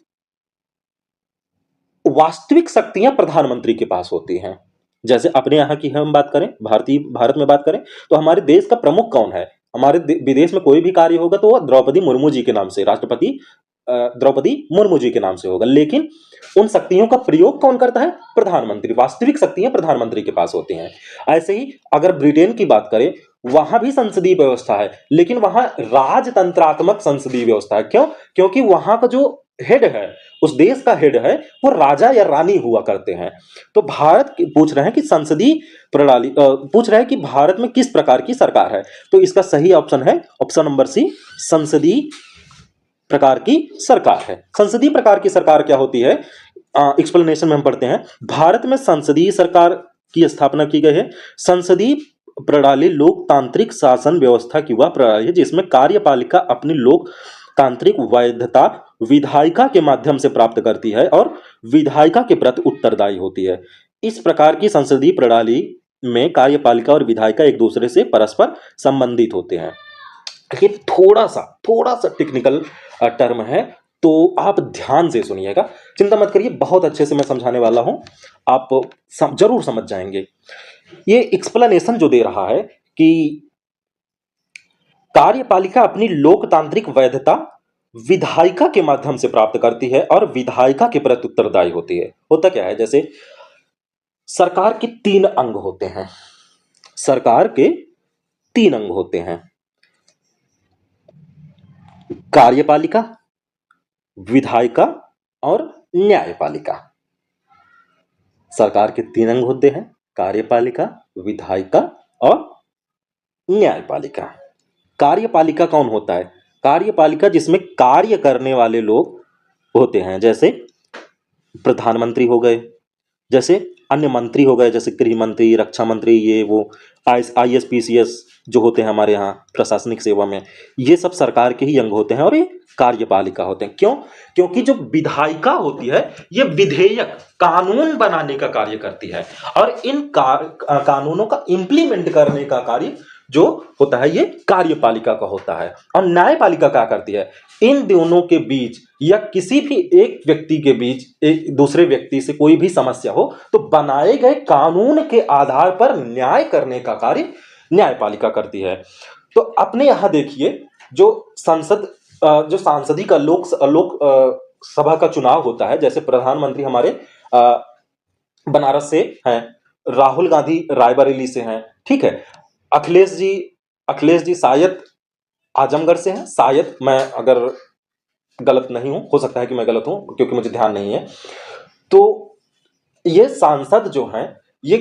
वास्तविक शक्तियां प्रधानमंत्री के पास होती हैं। जैसे अपने यहाँ की हम बात करें, भारत में बात करें, तो हमारे देश का प्रमुख कौन है। हमारे विदेश में कोई भी कार्य होगा तो वह द्रौपदी मुर्मू जी के नाम से, राष्ट्रपति द्रौपदी मुर्मू जी के नाम से होगा, लेकिन उन शक्तियों का प्रयोग कौन करता है, प्रधानमंत्री। वास्तविक शक्तियां प्रधानमंत्री के पास होती हैं। ऐसे ही अगर ब्रिटेन की बात करें, वहां भी संसदीय व्यवस्था है, लेकिन वहां राजतंत्रात्मक संसदीय व्यवस्था है। क्यों? क्योंकि वहां का जो हेड है, उस देश का हेड है, वो राजा या रानी हुआ करते हैं। तो पूछ रहे हैं कि संसदीय प्रणाली, पूछ रहे हैं कि भारत में किस प्रकार की सरकार है। तो इसका सही ऑप्शन है ऑप्शन नंबर सी, संसदीय प्रकार की सरकार है। संसदीय प्रकार की सरकार क्या होती है, एक्सप्लेनेशन में हम पढ़ते हैं। भारत में संसदीय सरकार की स्थापना की गई है। संसदीय प्रणाली लोकतांत्रिक शासन व्यवस्था की वह प्रणाली है जिसमें कार्यपालिका अपनी लोकतांत्रिक वैधता विधायिका के माध्यम से प्राप्त करती है और विधायिका के प्रति उत्तरदायी होती है। इस प्रकार की संसदीय प्रणाली में कार्यपालिका और विधायिका एक दूसरे से परस्पर संबंधित होते हैं। ये थोड़ा सा टेक्निकल टर्म है, तो आप ध्यान से सुनिएगा, चिंता मत करिए, बहुत अच्छे से मैं समझाने वाला हूं, आप जरूर समझ जाएंगे। ये एक्सप्लेनेशन जो दे रहा है कि कार्यपालिका अपनी लोकतांत्रिक वैधता विधायिका के माध्यम से प्राप्त करती है और विधायिका के प्रति उत्तरदायी होती है। होता क्या है, जैसे सरकार के 3 अंग होते हैं, सरकार के 3 अंग होते हैं, कार्यपालिका, विधायिका और न्यायपालिका। सरकार के 3 अंग होते हैं, कार्यपालिका, विधायिका और न्यायपालिका। कार्यपालिका कौन होता है, कार्यपालिका जिसमें कार्य करने वाले लोग होते हैं, जैसे प्रधानमंत्री हो गए, जैसे अन्य मंत्री हो गए जैसे गृह मंत्री, रक्षा मंत्री, ये वो IAS PCS जो होते हैं हमारे यहाँ प्रशासनिक सेवा में, ये सब सरकार के ही अंग होते हैं और ये कार्यपालिका होते हैं। क्यों? क्योंकि जो विधायिका होती है ये विधेयक, कानून बनाने का कार्य करती है और इन कानूनों का इंप्लीमेंट करने का कार्य जो होता है ये कार्यपालिका का होता है। और न्यायपालिका क्या करती है? इन दोनों के बीच या किसी भी एक व्यक्ति के बीच एक दूसरे व्यक्ति से कोई भी समस्या हो तो बनाए गए कानून के आधार पर न्याय करने का कार्य न्यायपालिका करती है। तो अपने यहां देखिए जो सांसदीय का लोक सभा का चुनाव होता है, जैसे प्रधानमंत्री हमारे बनारस से हैं, राहुल गांधी रायबरेली से हैं, ठीक है, अखिलेश जी शायद आजमगढ़ से हैं, शायद, मैं अगर गलत नहीं हूं, हो सकता है कि मैं गलत हूं क्योंकि मुझे ध्यान नहीं है। तो ये सांसद जो हैं ये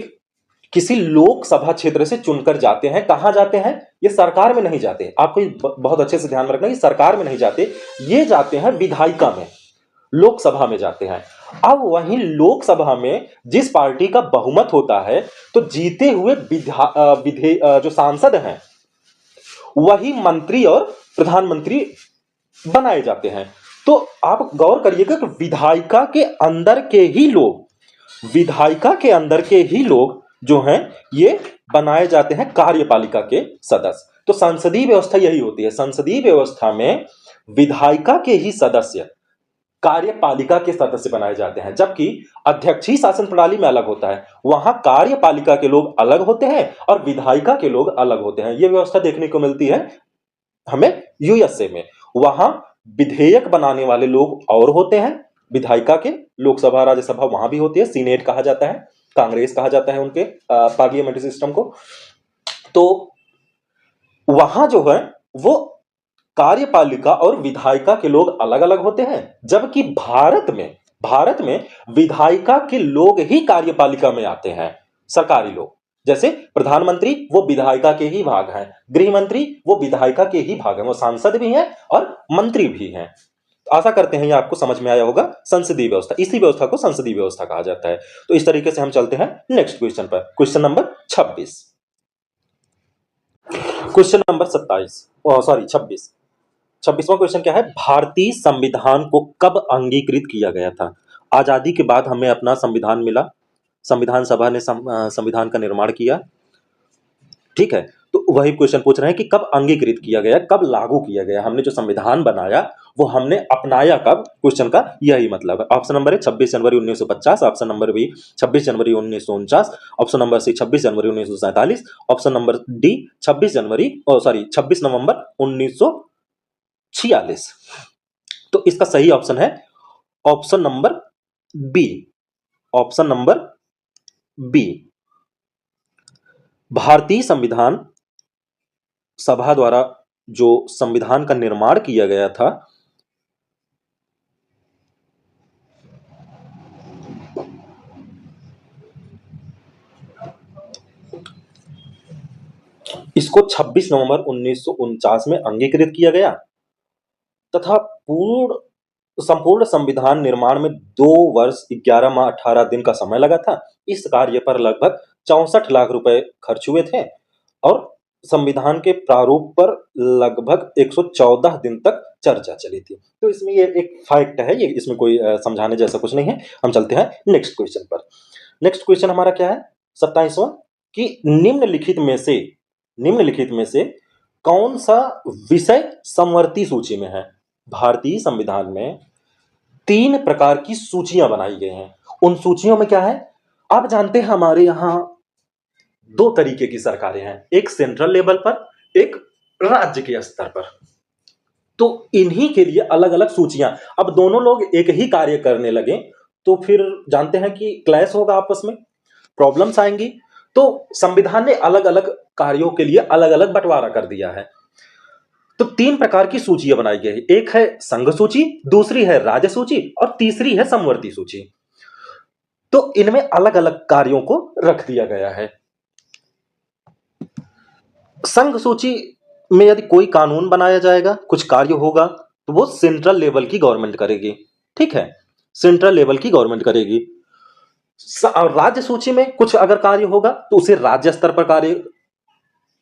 किसी लोकसभा क्षेत्र से चुनकर जाते हैं। कहां जाते हैं? ये सरकार में नहीं जाते, आपको बहुत अच्छे से ध्यान में रखना, ये सरकार में नहीं जाते, ये जाते हैं विधायिका में, लोकसभा में जाते हैं। अब वहीं लोकसभा में जिस पार्टी का बहुमत होता है तो जीते हुए जो सांसद हैं वही मंत्री और प्रधानमंत्री बनाए जाते हैं। तो आप गौर करिएगा कि विधायिका के अंदर के ही लोग जो हैं ये बनाए जाते हैं कार्यपालिका के सदस्य। तो संसदीय व्यवस्था यही होती है, संसदीय व्यवस्था में विधायिका के ही सदस्य कार्यपालिका के सदस्य बनाए जाते हैं, जबकि अध्यक्षीय शासन प्रणाली में अलग होता है, वहां कार्यपालिका के लोग अलग होते हैं और विधायिका के लोग अलग होते हैं। यह व्यवस्था देखने को मिलती है हमें USA में, वहां विधेयक बनाने वाले लोग और होते हैं, विधायिका के, लोकसभा राज्यसभा वहां भी होती है, सीनेट कहा जाता है, कांग्रेस कहा जाता है उनके पार्लियामेंट्री सिस्टम को। तो वहां जो है वो कार्यपालिका और विधायिका के लोग अलग अलग होते हैं, जबकि भारत में विधायिका के लोग ही कार्यपालिका में आते हैं, सरकारी लोग, जैसे प्रधानमंत्री वो विधायिका के ही भाग हैं, गृह मंत्री वो विधायिका के ही भाग हैं, वो सांसद भी हैं और मंत्री भी हैं। आशा करते हैं ये आपको समझ में आया होगा। संसदीय व्यवस्था, इसी व्यवस्था को संसदीय व्यवस्था कहा जाता है। तो इस तरीके से हम चलते हैं नेक्स्ट क्वेश्चन पर, क्वेश्चन नंबर 26, क्वेश्चन नंबर 26। 26वां क्वेश्चन क्या है? भारतीय संविधान को कब अंगीकृत किया गया था? आजादी के बाद हमें अपना संविधान मिला, संविधान सभा ने संविधान का निर्माण किया, ठीक है, तो वही क्वेश्चन पूछ रहे हैं कि कब अंगीकृत किया गया, कब लागू किया गया, हमने जो संविधान बनाया वो हमने अपनाया कब? क्वेश्चन का यही मतलब है। ऑप्शन नंबर है 26 जनवरी 1950, ऑप्शन नंबर बी 26 जनवरी 1949, ऑप्शन नंबर सी 26 जनवरी 1947, ऑप्शन नंबर डी 26 नवंबर 1946। तो इसका सही ऑप्शन है option number B, option number B. भारतीय संविधान सभा द्वारा जो संविधान का निर्माण किया गया था इसको 26 नवंबर 1949 में अंगीकृत किया गया तथा संपूर्ण संविधान निर्माण में 2 वर्ष 11 माह 18 दिन का समय लगा था। इस कार्य पर लगभग 64 लाख रुपए खर्च हुए थे और संविधान के प्रारूप पर लगभग 114 दिन तक चर्चा चली थी। तो इसमें ये एक फैक्ट है, ये इसमें कोई समझाने जैसा कुछ नहीं है। हम चलते हैं नेक्स्ट क्वेश्चन पर। नेक्स्ट क्वेश्चन हमारा क्या है? 27वां, कि निम्नलिखित में से कौन सा विषय समवर्ती सूची में है? भारतीय संविधान में 3 प्रकार की सूचियां बनाई गई हैं। उन सूचियों में क्या है? आप जानते हैं हमारे यहां 2 तरीके की सरकारें हैं, एक सेंट्रल लेवल पर, एक राज्य के स्तर पर। तो इन्हीं के लिए अलग अलग सूचियां, अब दोनों लोग एक ही कार्य करने लगे तो फिर जानते हैं कि क्लैश होगा, आपस में प्रॉब्लम्स आएंगी। तो संविधान ने अलग अलग कार्यों के लिए अलग अलग बंटवारा कर दिया है। तो 3 प्रकार की सूचियां बनाई गई है, एक है संघ सूची, दूसरी है राज्य सूची और तीसरी है समवर्ती सूची। तो इनमें अलग अलग कार्यों को रख दिया गया है। संघ सूची में यदि कोई कानून बनाया जाएगा, कुछ कार्य होगा, तो वो सेंट्रल लेवल की गवर्नमेंट करेगी, ठीक है, सेंट्रल लेवल की गवर्नमेंट करेगी। राज्य सूची में कुछ अगर कार्य होगा तो उसे राज्य स्तर पर कार्य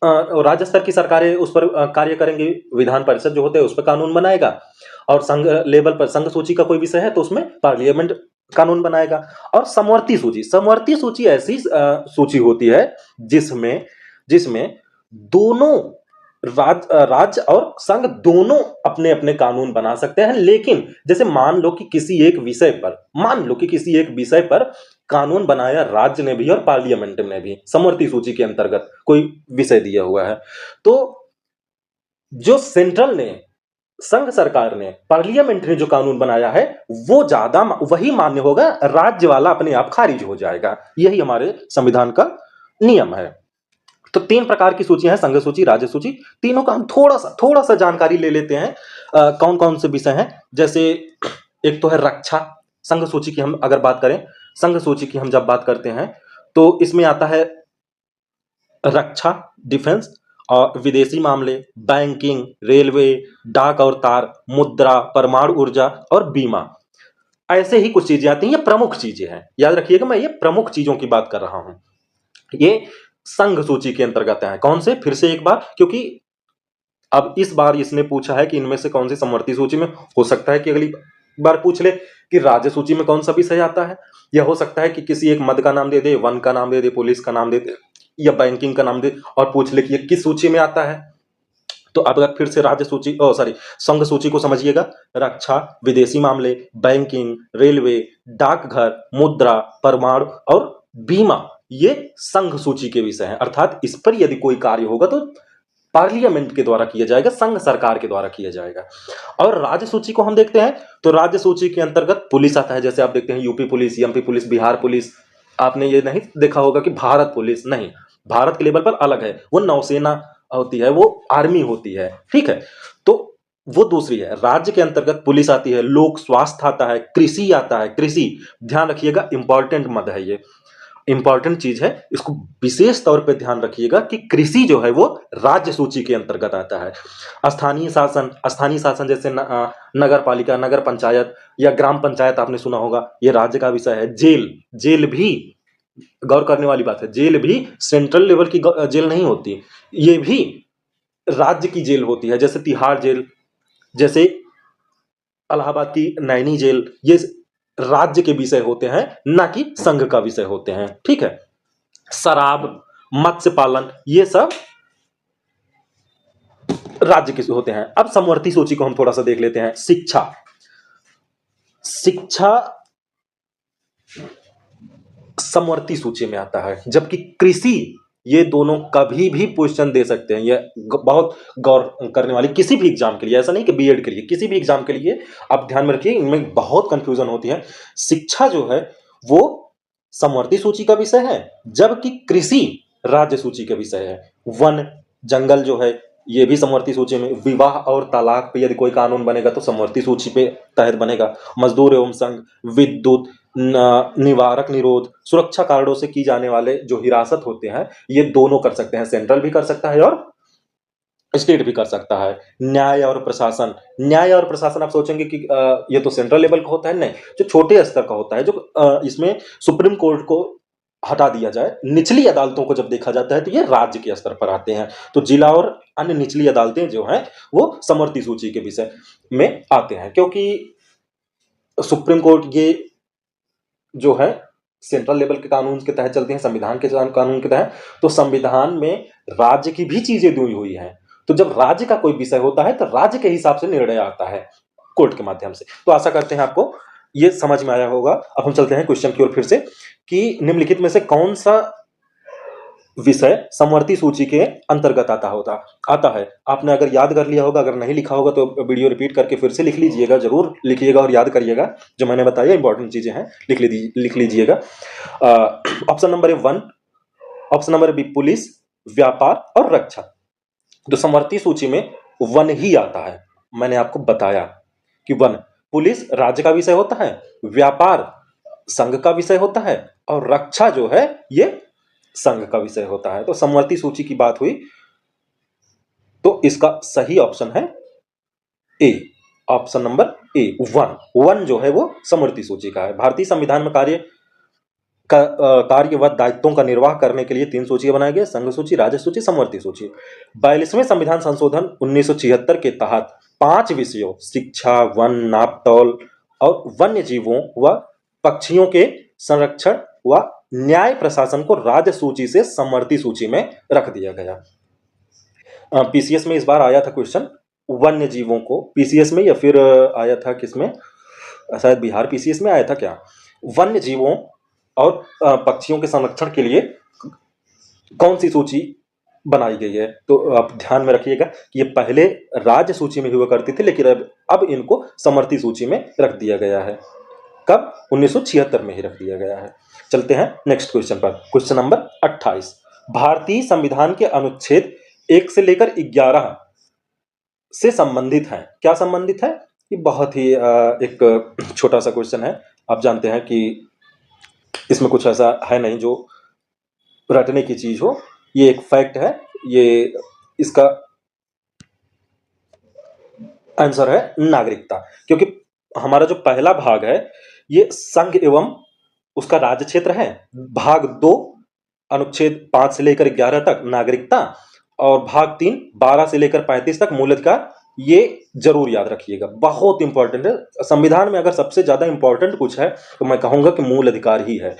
राज्य स्तर की सरकारें उस पर कार्य करेंगी, विधान परिषद जो होते हैं उस पर कानून बनाएगा, और संघ लेवल पर संघ सूची का कोई विषय है तो उसमें पार्लियामेंट कानून बनाएगा। और समवर्ती सूची ऐसी सूची होती है जिसमें जिसमें दोनों राज्य और संघ दोनों अपने अपने कानून बना सकते हैं, लेकिन जैसे मान लो कि किसी एक विषय पर कानून बनाया राज्य ने भी और पार्लियामेंट ने भी, समवर्ती सूची के अंतर्गत कोई विषय दिया हुआ है, तो जो सेंट्रल ने, संघ सरकार ने, पार्लियामेंट ने जो कानून बनाया है वो ज्यादा वही मान्य होगा, राज्य वाला अपने आप खारिज हो जाएगा। यही हमारे संविधान का नियम है। तो 3 प्रकार की सूचियां हैं, संघ सूची, राज्य सूची। तीनों का हम थोड़ा सा जानकारी ले लेते हैं। कौन कौन से विषय हैं, जैसे एक तो है रक्षा। संघ सूची की हम अगर बात करें, संघ सूची की हम जब बात करते हैं तो इसमें आता है रक्षा, डिफेंस, और विदेशी मामले, बैंकिंग, रेलवे, डाक और तार, मुद्रा, परमाणु ऊर्जा और बीमा। ऐसे ही कुछ चीजें आती हैं, ये प्रमुख चीजें हैं, याद रखिएगा मैं ये प्रमुख चीजों की बात कर रहा हूं। ये संघ सूची के अंतर्गत है। कौन से, फिर से एक बार, क्योंकि अब इस बार इसने पूछा है कि इनमें से कौन सी समवर्ती सूची में, हो सकता है कि अगली बार पूछ ले कि राज्य सूची में कौन सा विषय आता है, या हो सकता है कि किसी एक मद का नाम दे दे, वन का नाम दे दे, पुलिस का नाम दे दे, या बैंकिंग का नाम दे और पूछ ले कि ये किस सूची में आता है। तो अब अगर फिर से संघ सूची को समझिएगा, रक्षा, विदेशी मामले, बैंकिंग, रेलवे, डाकघर, मुद्रा, परमाणु और बीमा, ये संघ सूची के विषय हैं। अर्थात इस पर यदि कोई कार्य होगा तो पार्लियामेंट के द्वारा किया जाएगा, संघ सरकार के द्वारा किया जाएगा। और राज्य सूची को हम देखते हैं तो राज्य सूची के अंतर्गत पुलिस आता है। जैसे आप देखते हैं UP police, MP police, Bihar police. आपने ये नहीं देखा होगा कि भारत पुलिस, नहीं, भारत के लेवल पर अलग है, वो नौसेना होती है, वो आर्मी होती है, ठीक है। तो वो दूसरी है। राज्य के अंतर्गत पुलिस आती है, लोक स्वास्थ्य आता है, कृषि आता है। कृषि, ध्यान रखिएगा, इंपॉर्टेंट मद है, ये इंपॉर्टेंट चीज है, इसको विशेष तौर पे ध्यान रखिएगा कि कृषि जो है वो राज्य सूची के अंतर्गत आता है। स्थानीय शासन जैसे नगर पालिका, नगर पंचायत या ग्राम पंचायत आपने सुना होगा, ये राज्य का विषय है। जेल भी, गौर करने वाली बात है, जेल भी सेंट्रल लेवल की जेल नहीं होती, ये भी राज्य की जेल होती है। जैसे तिहाड़ जेल, जैसे इलाहाबाद की नैनी जेल, ये राज्य के विषय होते हैं, ना कि संघ का विषय होते हैं, ठीक है। शराब, मत्स्य पालन, ये सब राज्य के होते हैं। अब समवर्ती सूची को हम थोड़ा सा देख लेते हैं। शिक्षा समवर्ती सूची में आता है, जबकि कृषि, ये दोनों कभी भी क्वेश्चन दे सकते हैं। ये बहुत गौर करने वाली, किसी भी एग्जाम के लिए, ऐसा नहीं कि बीएड के लिए, किसी भी एग्जाम के लिए आप ध्यान में रखिए, इनमें बहुत कंफ्यूजन होती है। शिक्षा जो है वो समवर्ती सूची का विषय है, जबकि कृषि राज्य सूची का विषय है। वन जंगल जो है ये भी समवर्ती सूची में। विवाह और तलाक पे यदि कोई कानून बनेगा तो समवर्ती सूची पे तहत बनेगा। मजदूर एवं संघ, विद्युत, निवारक निरोध, सुरक्षा कारणों से की जाने वाले जो हिरासत होते हैं, ये दोनों कर सकते हैं, सेंट्रल भी कर सकता है और स्टेट भी कर सकता है। न्याय और प्रशासन आप सोचेंगे कि ये तो सेंट्रल लेवल का होता है, नहीं, जो छोटे स्तर का होता है, जो इसमें सुप्रीम कोर्ट को हटा दिया जाए, निचली अदालतों को जब देखा जाता है तो ये राज्य के स्तर पर आते हैं। तो जिला और अन्य निचली अदालतें जो हैं वो समवर्ती सूची के विषय में आते हैं, क्योंकि सुप्रीम कोर्ट ये जो है सेंट्रल लेवल के कानून के तहत चलते हैं, संविधान के कानून के तहत। तो संविधान में राज्य की भी चीजें दी हुई हैं, तो जब राज्य का कोई विषय होता है तो राज्य के हिसाब से निर्णय आता है कोर्ट के माध्यम से। तो आशा करते हैं आपको ये समझ में आया होगा। अब हम चलते हैं क्वेश्चन की ओर फिर से, कि निम्नलिखित में से कौन सा विषय समवर्ती सूची के अंतर्गत आता है। आपने अगर याद कर लिया होगा, अगर नहीं लिखा होगा तो वीडियो रिपीट करके फिर से लिख लीजिएगा, जरूर लिखिएगा और याद करिएगा। जो मैंने बताया इंपॉर्टेंट चीजें हैं, लिख लीजिएगा। Option number 1, option number B, police, व्यापार और रक्षा। तो समवर्ती सूची में वन ही आता है। मैंने आपको बताया कि वन, पुलिस राज्य का विषय होता है, व्यापार संघ का विषय होता है, और रक्षा जो है ये संघ का विषय होता है। तो समवर्ती सूची की बात हुई तो इसका सही ऑप्शन है ए, ऑप्शन नंबर ए, वन जो है वो समवर्ती सूची का है। भारतीय संविधान में कार्य कार्य व दायित्वों का निर्वाह करने के लिए 3 सूचियां बनाई गई, संघ सूची, राज्य सूची, समवर्ती सूची। 42वें संविधान संशोधन 1976 के तहत 5 विषयों शिक्षा, वन, नापतौल और वन्य जीवों व पक्षियों के संरक्षण व न्याय प्रशासन को राज्य सूची से समवर्ती सूची में रख दिया गया। पीसीएस में इस बार आया था क्वेश्चन वन्य जीवों को, पीसीएस में या फिर आया था किसमें, शायद बिहार पीसीएस में आया था क्या, वन्य जीवों और पक्षियों के संरक्षण के लिए कौन सी सूची बनाई गई है। तो आप ध्यान में रखिएगा कि ये पहले राज्य सूची में हुआ करती थी, लेकिन अब इनको समवर्ती सूची में रख दिया गया है। कब? 1976 में ही रख दिया गया है। चलते हैं नेक्स्ट क्वेश्चन पर। क्वेश्चन नंबर 28 भारतीय संविधान के अनुच्छेद 1 से लेकर 11 से संबंधित है। क्या संबंधित है? ये बहुत ही एक छोटा सा क्वेश्चन है। आप जानते हैं कि इसमें कुछ ऐसा है नहीं जो रटने की चीज हो, ये एक फैक्ट है। ये इसका आंसर है नागरिकता, क्योंकि हमारा जो पहला भाग है ये संघ एवं उसका राज्य क्षेत्र है। भाग 2 अनुच्छेद 5 से लेकर 11 तक नागरिकता, और भाग 3 12 से लेकर 35 तक मूल अधिकार। ये जरूर याद रखिएगा, बहुत इंपॉर्टेंट है। संविधान में अगर सबसे ज्यादा इंपॉर्टेंट कुछ है तो मैं कहूंगा कि मूल अधिकार ही है।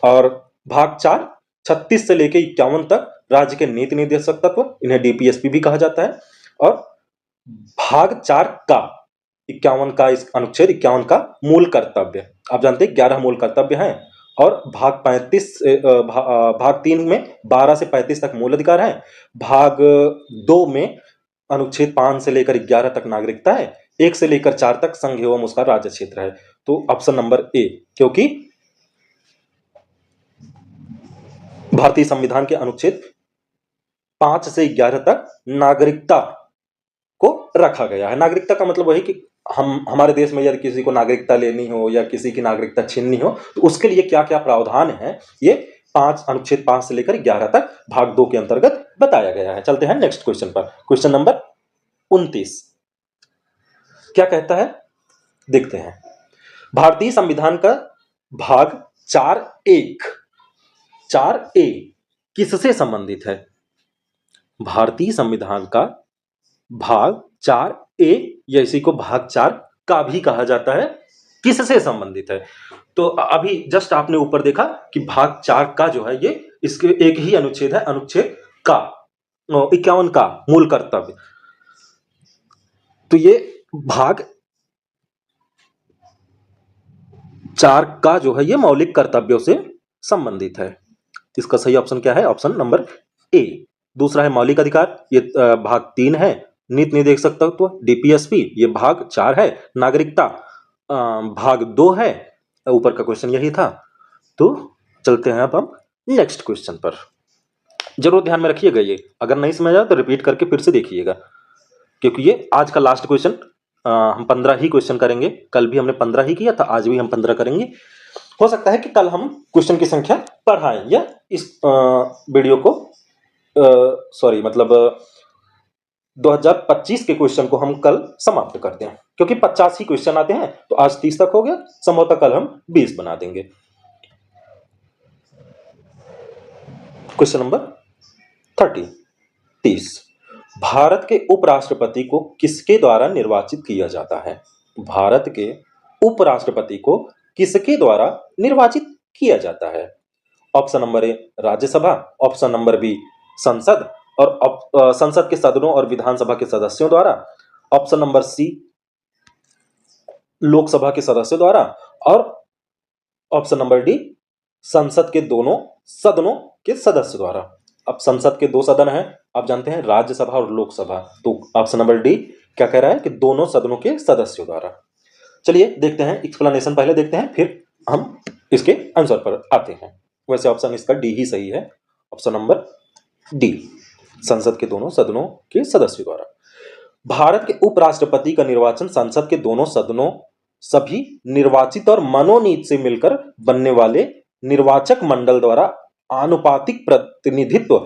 और भाग 4 36 से लेकर 51 तक राज्य के नीति निर्देशक तत्व, इन्हें डीपीएसपी भी कहा जाता है। और भाग 4 का 51 का इस अनुच्छेद 51 का मूल कर्तव्य, आप जानते हैं 11 मूल कर्तव्य हैं। और भाग 3 में 12 से 35 तक मूल अधिकार है। भाग 2 में अनुच्छेद 5 से लेकर 11 तक नागरिकता है। 1 से लेकर 4 तक संघ एवं उसका राज्य क्षेत्र है। तो ऑप्शन नंबर ए, क्योंकि भारतीय संविधान के अनुच्छेद 5 से 11 तक नागरिकता को रखा गया है। नागरिकता का मतलब वही कि हमारे देश में यदि किसी को नागरिकता लेनी हो या किसी की नागरिकता छीननी हो तो उसके लिए क्या क्या प्रावधान है, ये अनुच्छेद 5 से लेकर 11 तक भाग 2 के अंतर्गत बताया गया है। चलते हैं नेक्स्ट क्वेश्चन पर। क्वेश्चन नंबर 29 क्या कहता है, देखते हैं। भारतीय संविधान का भाग 4A किससे संबंधित है? भारतीय संविधान का भाग 4A या इसी को भाग 4 का भी कहा जाता है, किससे संबंधित है? तो अभी जस्ट आपने ऊपर देखा कि भाग 4 का जो है ये इसके एक ही अनुच्छेद है, अनुच्छेद का 51 का मूल कर्तव्य। तो ये भाग 4 का जो है ये मौलिक कर्तव्यों से संबंधित है। इसका सही ऑप्शन क्या है? ऑप्शन नंबर ए। दूसरा है मौलिक अधिकार, ये भाग 3 है। नीति निर्देशक तत्व डीपीएसपी, ये भाग 4 है। नागरिकता भाग 2 है। ऊपर का क्वेश्चन यही था। तो चलते हैं अब हम नेक्स्ट क्वेश्चन पर। जरूर ध्यान में रखिएगा, ये अगर नहीं समझ आया तो रिपीट करके फिर से देखिएगा, क्योंकि ये आज का लास्ट क्वेश्चन। हम 15 ही क्वेश्चन करेंगे। कल भी हमने 15 ही किया था, आज भी हम 15 करेंगे। हो सकता है कि कल हम क्वेश्चन की संख्या बढ़ाएं या इस वीडियो को 2025 के क्वेश्चन को हम कल समाप्त करते हैं, क्योंकि 50 ही क्वेश्चन आते हैं। तो आज 30 तक हो गया, संभवतः कल हम 20 बना देंगे। क्वेश्चन नंबर 30 भारत के उपराष्ट्रपति को किसके द्वारा निर्वाचित किया जाता है? भारत के उपराष्ट्रपति को किसके द्वारा निर्वाचित किया जाता है? Option number A Rajya Sabha, option number B संसद और संसद के सदनों और विधानसभा के सदस्यों द्वारा, ऑप्शन नंबर सी लोकसभा के सदस्यों द्वारा, और ऑप्शन नंबर डी संसद के दोनों सदनों के सदस्य द्वारा। अब संसद के 2 सदन हैं, आप जानते हैं राज्यसभा और लोकसभा। तो ऑप्शन नंबर डी क्या कह रहा है कि दोनों सदनों के सदस्यों द्वारा। चलिए देखते हैं, एक्सप्लेनेशन पहले देखते हैं, फिर हम इसके आंसर पर आते हैं। वैसे ऑप्शन इसका डी ही सही है, ऑप्शन नंबर डी संसद के दोनों सदनों के सदस्यों द्वारा। भारत के उपराष्ट्रपति का निर्वाचन संसद के दोनों सदनों सभी निर्वाचित और मनोनीत से मिलकर बनने वाले निर्वाचक मंडल द्वारा आनुपातिक प्रतिनिधित्व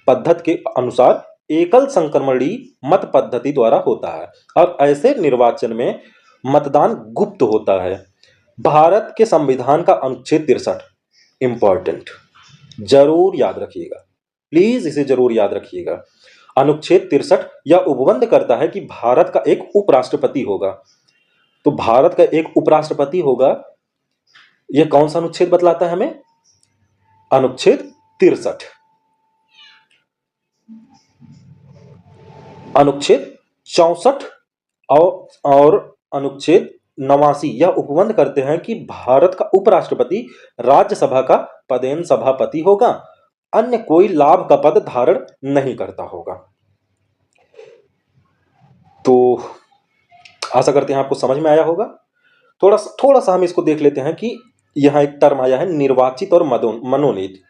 पद्धति के अनुसार एकल संक्रमणी मत पद्धति द्वारा होता है, और ऐसे निर्वाचन में मतदान गुप्त होता है। भारत के संविधान का अनुच्छेद 63 इंपॉर्टेंट, जरूर याद रखिएगा, प्लीज इसे जरूर याद रखिएगा। अनुच्छेद 63 यह उपबंध करता है कि भारत का एक उपराष्ट्रपति होगा। तो भारत का एक उपराष्ट्रपति होगा, यह कौन सा अनुच्छेद बतलाता है हमें? अनुच्छेद 63। अनुच्छेद 64 और अनुच्छेद 89 यह उपबंध करते हैं कि भारत का उपराष्ट्रपति राज्यसभा का पदेन सभापति होगा, अन्य कोई लाभ का पद धारण नहीं करता होगा। तो आशा करते हैं आपको समझ में आया होगा। थोड़ा सा हम इसको देख लेते हैं कि यहां एक टर्म आया है निर्वाचित और मनोनीत।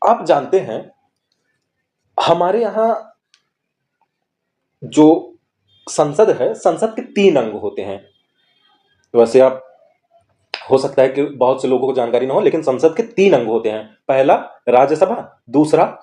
आप जानते हैं हमारे यहां जो संसद है, संसद के 3 अंग होते हैं। वैसे आप हो सकता है कि बहुत से लोगों को जानकारी ना हो, लेकिन संसद के 3 अंग होते हैं। पहला राज्यसभा, दूसरा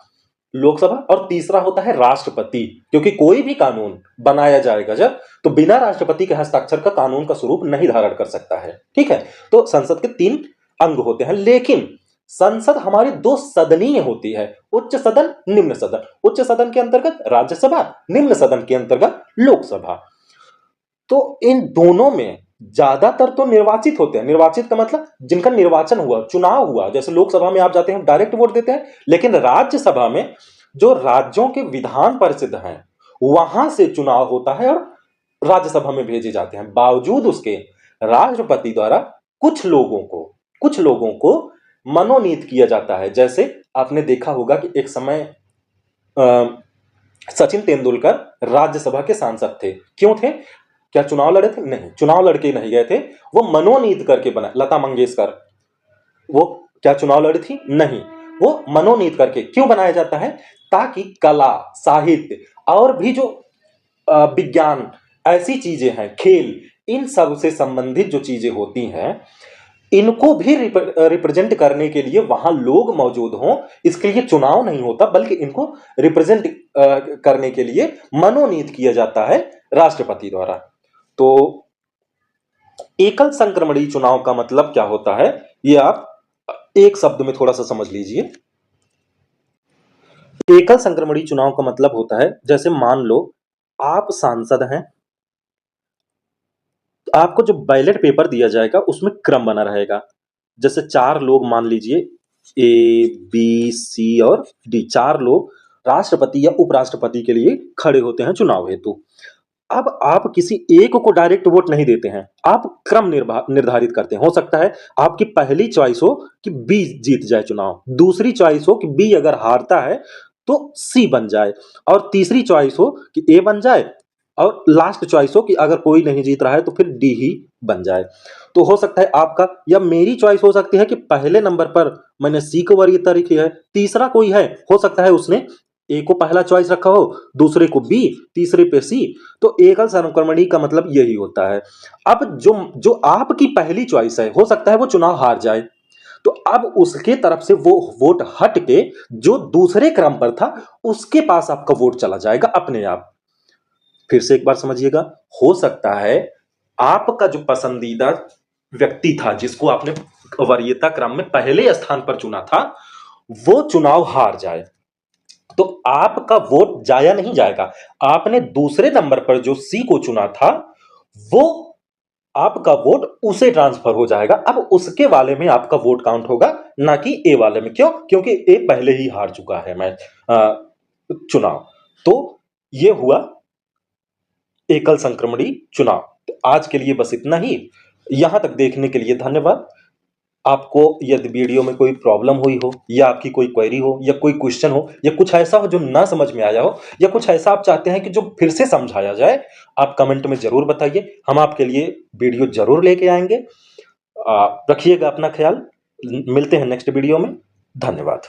लोकसभा और तीसरा होता है राष्ट्रपति। क्योंकि कोई भी कानून बनाया जाएगा जब, तो बिना राष्ट्रपति के हस्ताक्षर का कानून का स्वरूप नहीं धारण कर सकता है। ठीक है, तो संसद के 3 अंग होते हैं, लेकिन संसद हमारी 2 सदनीय होती है, उच्च सदन, निम्न सदन। उच्च सदन के अंतर्गत राज्यसभा, निम्न सदन के अंतर्गत लोकसभा। तो इन दोनों में ज्यादातर तो निर्वाचित होते हैं। निर्वाचित का मतलब जिनका निर्वाचन हुआ, चुनाव हुआ। जैसे लोकसभा में आप जाते हैं डायरेक्ट वोट देते हैं, लेकिन राज्यसभा में जो राज्यों के विधान परिषद हैं वहां से चुनाव होता है और राज्यसभा में भेजे जाते हैं। बावजूद उसके राष्ट्रपति द्वारा कुछ लोगों को मनोनीत किया जाता है। जैसे आपने देखा होगा कि एक समय सचिन तेंदुलकर राज्यसभा के सांसद थे। क्यों थे? क्या चुनाव लड़े थे? नहीं, चुनाव लड़के नहीं गए थे, वो मनोनीत करके बना। लता मंगेशकर, वो क्या चुनाव लड़ी थी? नहीं, वो मनोनीत करके। क्यों बनाया जाता है? ताकि कला, साहित्य और भी जो विज्ञान, ऐसी चीजें हैं, खेल, इन सब से संबंधित जो चीजें होती हैं, इनको भी रिप्रेजेंट करने के लिए वहां लोग मौजूद हों। इसके लिए चुनाव नहीं होता, बल्कि इनको रिप्रेजेंट करने के लिए मनोनीत किया जाता है राष्ट्रपति द्वारा। तो एकल संक्रमणीय चुनाव का मतलब क्या होता है, ये आप एक शब्द में थोड़ा सा समझ लीजिए। एकल संक्रमणीय चुनाव का मतलब होता है, जैसे मान लो आप सांसद हैं, आपको जो बैलेट पेपर दिया जाएगा उसमें क्रम बना रहेगा। जैसे 4 लोग, मान लीजिए ए, बी, सी और डी, 4 लोग राष्ट्रपति या उपराष्ट्रपति के लिए खड़े होते हैं चुनाव हेतु। अब आप किसी एक को डायरेक्ट वोट नहीं देते हैं, आप क्रम निर्धारित करते हैं। हो सकता है आपकी पहली चॉइस हो कि बी जीत जाए चुनाव, दूसरी चॉइस हो कि बी अगर हारता है तो सी बन जाए, और तीसरी चॉइस हो कि ए बन जाए, और लास्ट चॉइस हो कि अगर कोई नहीं जीत रहा है तो फिर डी ही बन जाए। तो हो सकता है आपका या मेरी चॉइस हो सकती है कि पहले नंबर पर मैंने सी को वरीयता रखी है, तीसरा कोई है, हो सकता है उसने ए को पहला चॉइस रखा हो, दूसरे को बी, तीसरे पे सी। तो एकल संक्रमणीय का मतलब यही होता है। अब जो आपकी पहली चॉइस है, हो सकता है वो चुनाव हार जाए, तो अब उसके तरफ से वो वोट हट के जो दूसरे क्रम पर था उसके पास आपका वोट चला जाएगा अपने आप। फिर से एक बार समझिएगा, हो सकता है आपका जो पसंदीदा व्यक्ति था, जिसको आपने वरीयता क्रम में पहले स्थान पर चुना था, वो चुनाव हार जाए, तो आपका वोट जाया नहीं जाएगा। आपने दूसरे नंबर पर जो सी को चुना था, वो आपका वोट उसे ट्रांसफर हो जाएगा। अब उसके वाले में आपका वोट काउंट होगा, ना कि ए वाले में। क्यों? क्योंकि ए पहले ही हार चुका है मैच, चुनाव। तो ये हुआ एकल संक्रमणीय चुनाव। तो आज के लिए बस इतना ही। यहां तक देखने के लिए धन्यवाद। आपको यदि वीडियो में कोई प्रॉब्लम हुई हो, या आपकी कोई क्वेरी हो, या कोई क्वेश्चन हो, या कुछ ऐसा हो जो ना समझ में आया हो, या कुछ ऐसा आप चाहते हैं कि जो फिर से समझाया जाए, आप कमेंट में जरूर बताइए। हम आपके लिए वीडियो जरूर लेके आएंगे। रखिएगा अपना ख्याल। मिलते हैं नेक्स्ट वीडियो में। धन्यवाद।